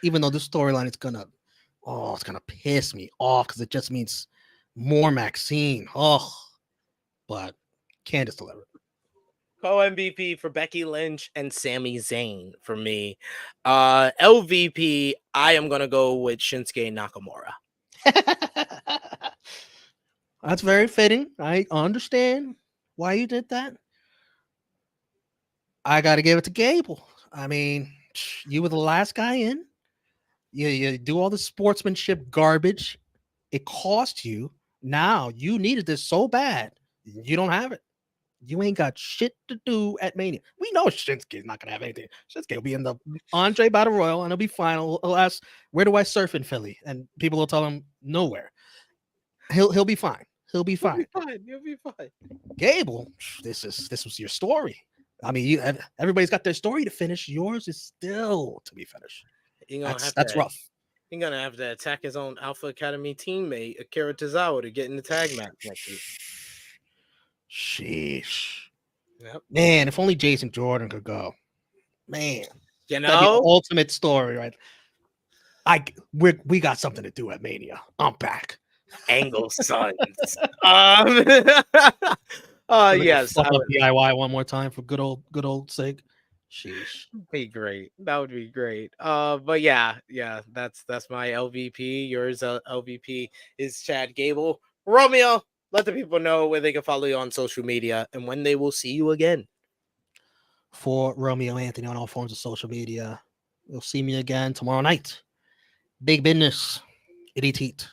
Even though the storyline is it's gonna piss me off because it just means more Maxine. But Candice delivered. Co-MVP for Becky Lynch and Sami Zayn for me. LVP, I am gonna go with Shinsuke Nakamura. That's very fitting. I understand why you did that. I got to give it to Gable. I mean, you were the last guy in. You do all the sportsmanship garbage. It cost you. Now you needed this so bad. You don't have it. You ain't got shit to do at Mania. We know Shinsuke's not going to have anything. Shinsuke will be in the Andre Battle Royal and he'll be fine. He'll ask, where do I surf in Philly? And people will tell him nowhere. He'll be fine. He'll be fine. You'll be fine. Gable, this was your story. I mean, everybody's got their story to finish. Yours is still to be finished. That's rough. He's gonna have to attack his own Alpha Academy teammate Akira Tozawa to get in the tag match next week. Sheesh. Yep. Man, if only Jason Jordan could go. Man, you that'd be know, the ultimate story, right? We got something to do at Mania. I'm back. Angle Sons. Yes, Fuck up DIY one more time for good old sake. Sheesh. Be great. That would be great. But yeah, that's my LVP. Yours LVP is Chad Gable. Romeo, let the people know where they can follow you on social media and when they will see you again. For Romeo Anthony on all forms of social media. You'll see me again tomorrow night. Big business. It eat.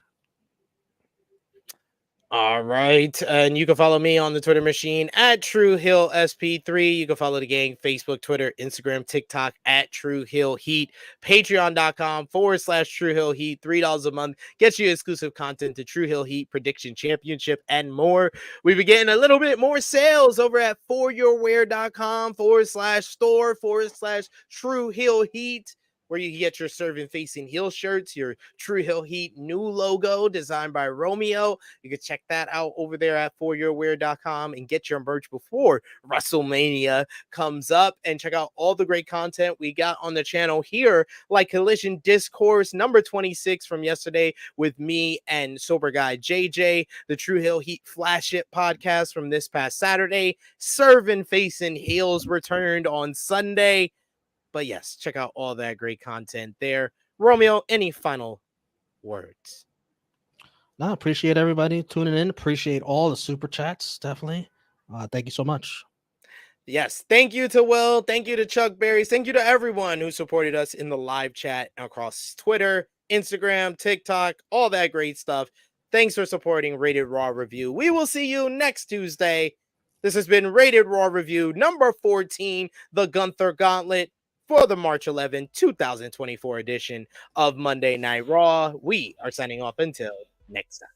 All right. And you can follow me on the Twitter machine at TrueHillSP3. You can follow the gang, Facebook, Twitter, Instagram, TikTok at True Hill Heat. Patreon.com/True Hill Heat. $3 a month gets you exclusive content to True Hill Heat, Prediction Championship, and more. We've been getting a little bit more sales over at foryourwear.com/store/True Hill Heat, where you get your Serving Facing Heel shirts, your True Hill Heat new logo designed by Romeo. You can check that out over there at foryourwear.com and get your merch before WrestleMania comes up. And check out all the great content we got on the channel here, like Collision Discourse number 26 from yesterday with me and sober guy JJ, the True Hill Heat Flash It podcast from this past Saturday. Serving Facing Heels returned on Sunday. But yes, check out all that great content there. Romeo, any final words? No, appreciate everybody tuning in. Appreciate all the super chats. Definitely. Thank you so much. Yes. Thank you to Will. Thank you to Chuck Berry. Thank you to everyone who supported us in the live chat across Twitter, Instagram, TikTok, all that great stuff. Thanks for supporting Rated Raw Review. We will see you next Tuesday. This has been Rated Raw Review number 14, the Gunther Gauntlet, for the March 11, 2024 edition of Monday Night Raw. We are signing off until next time.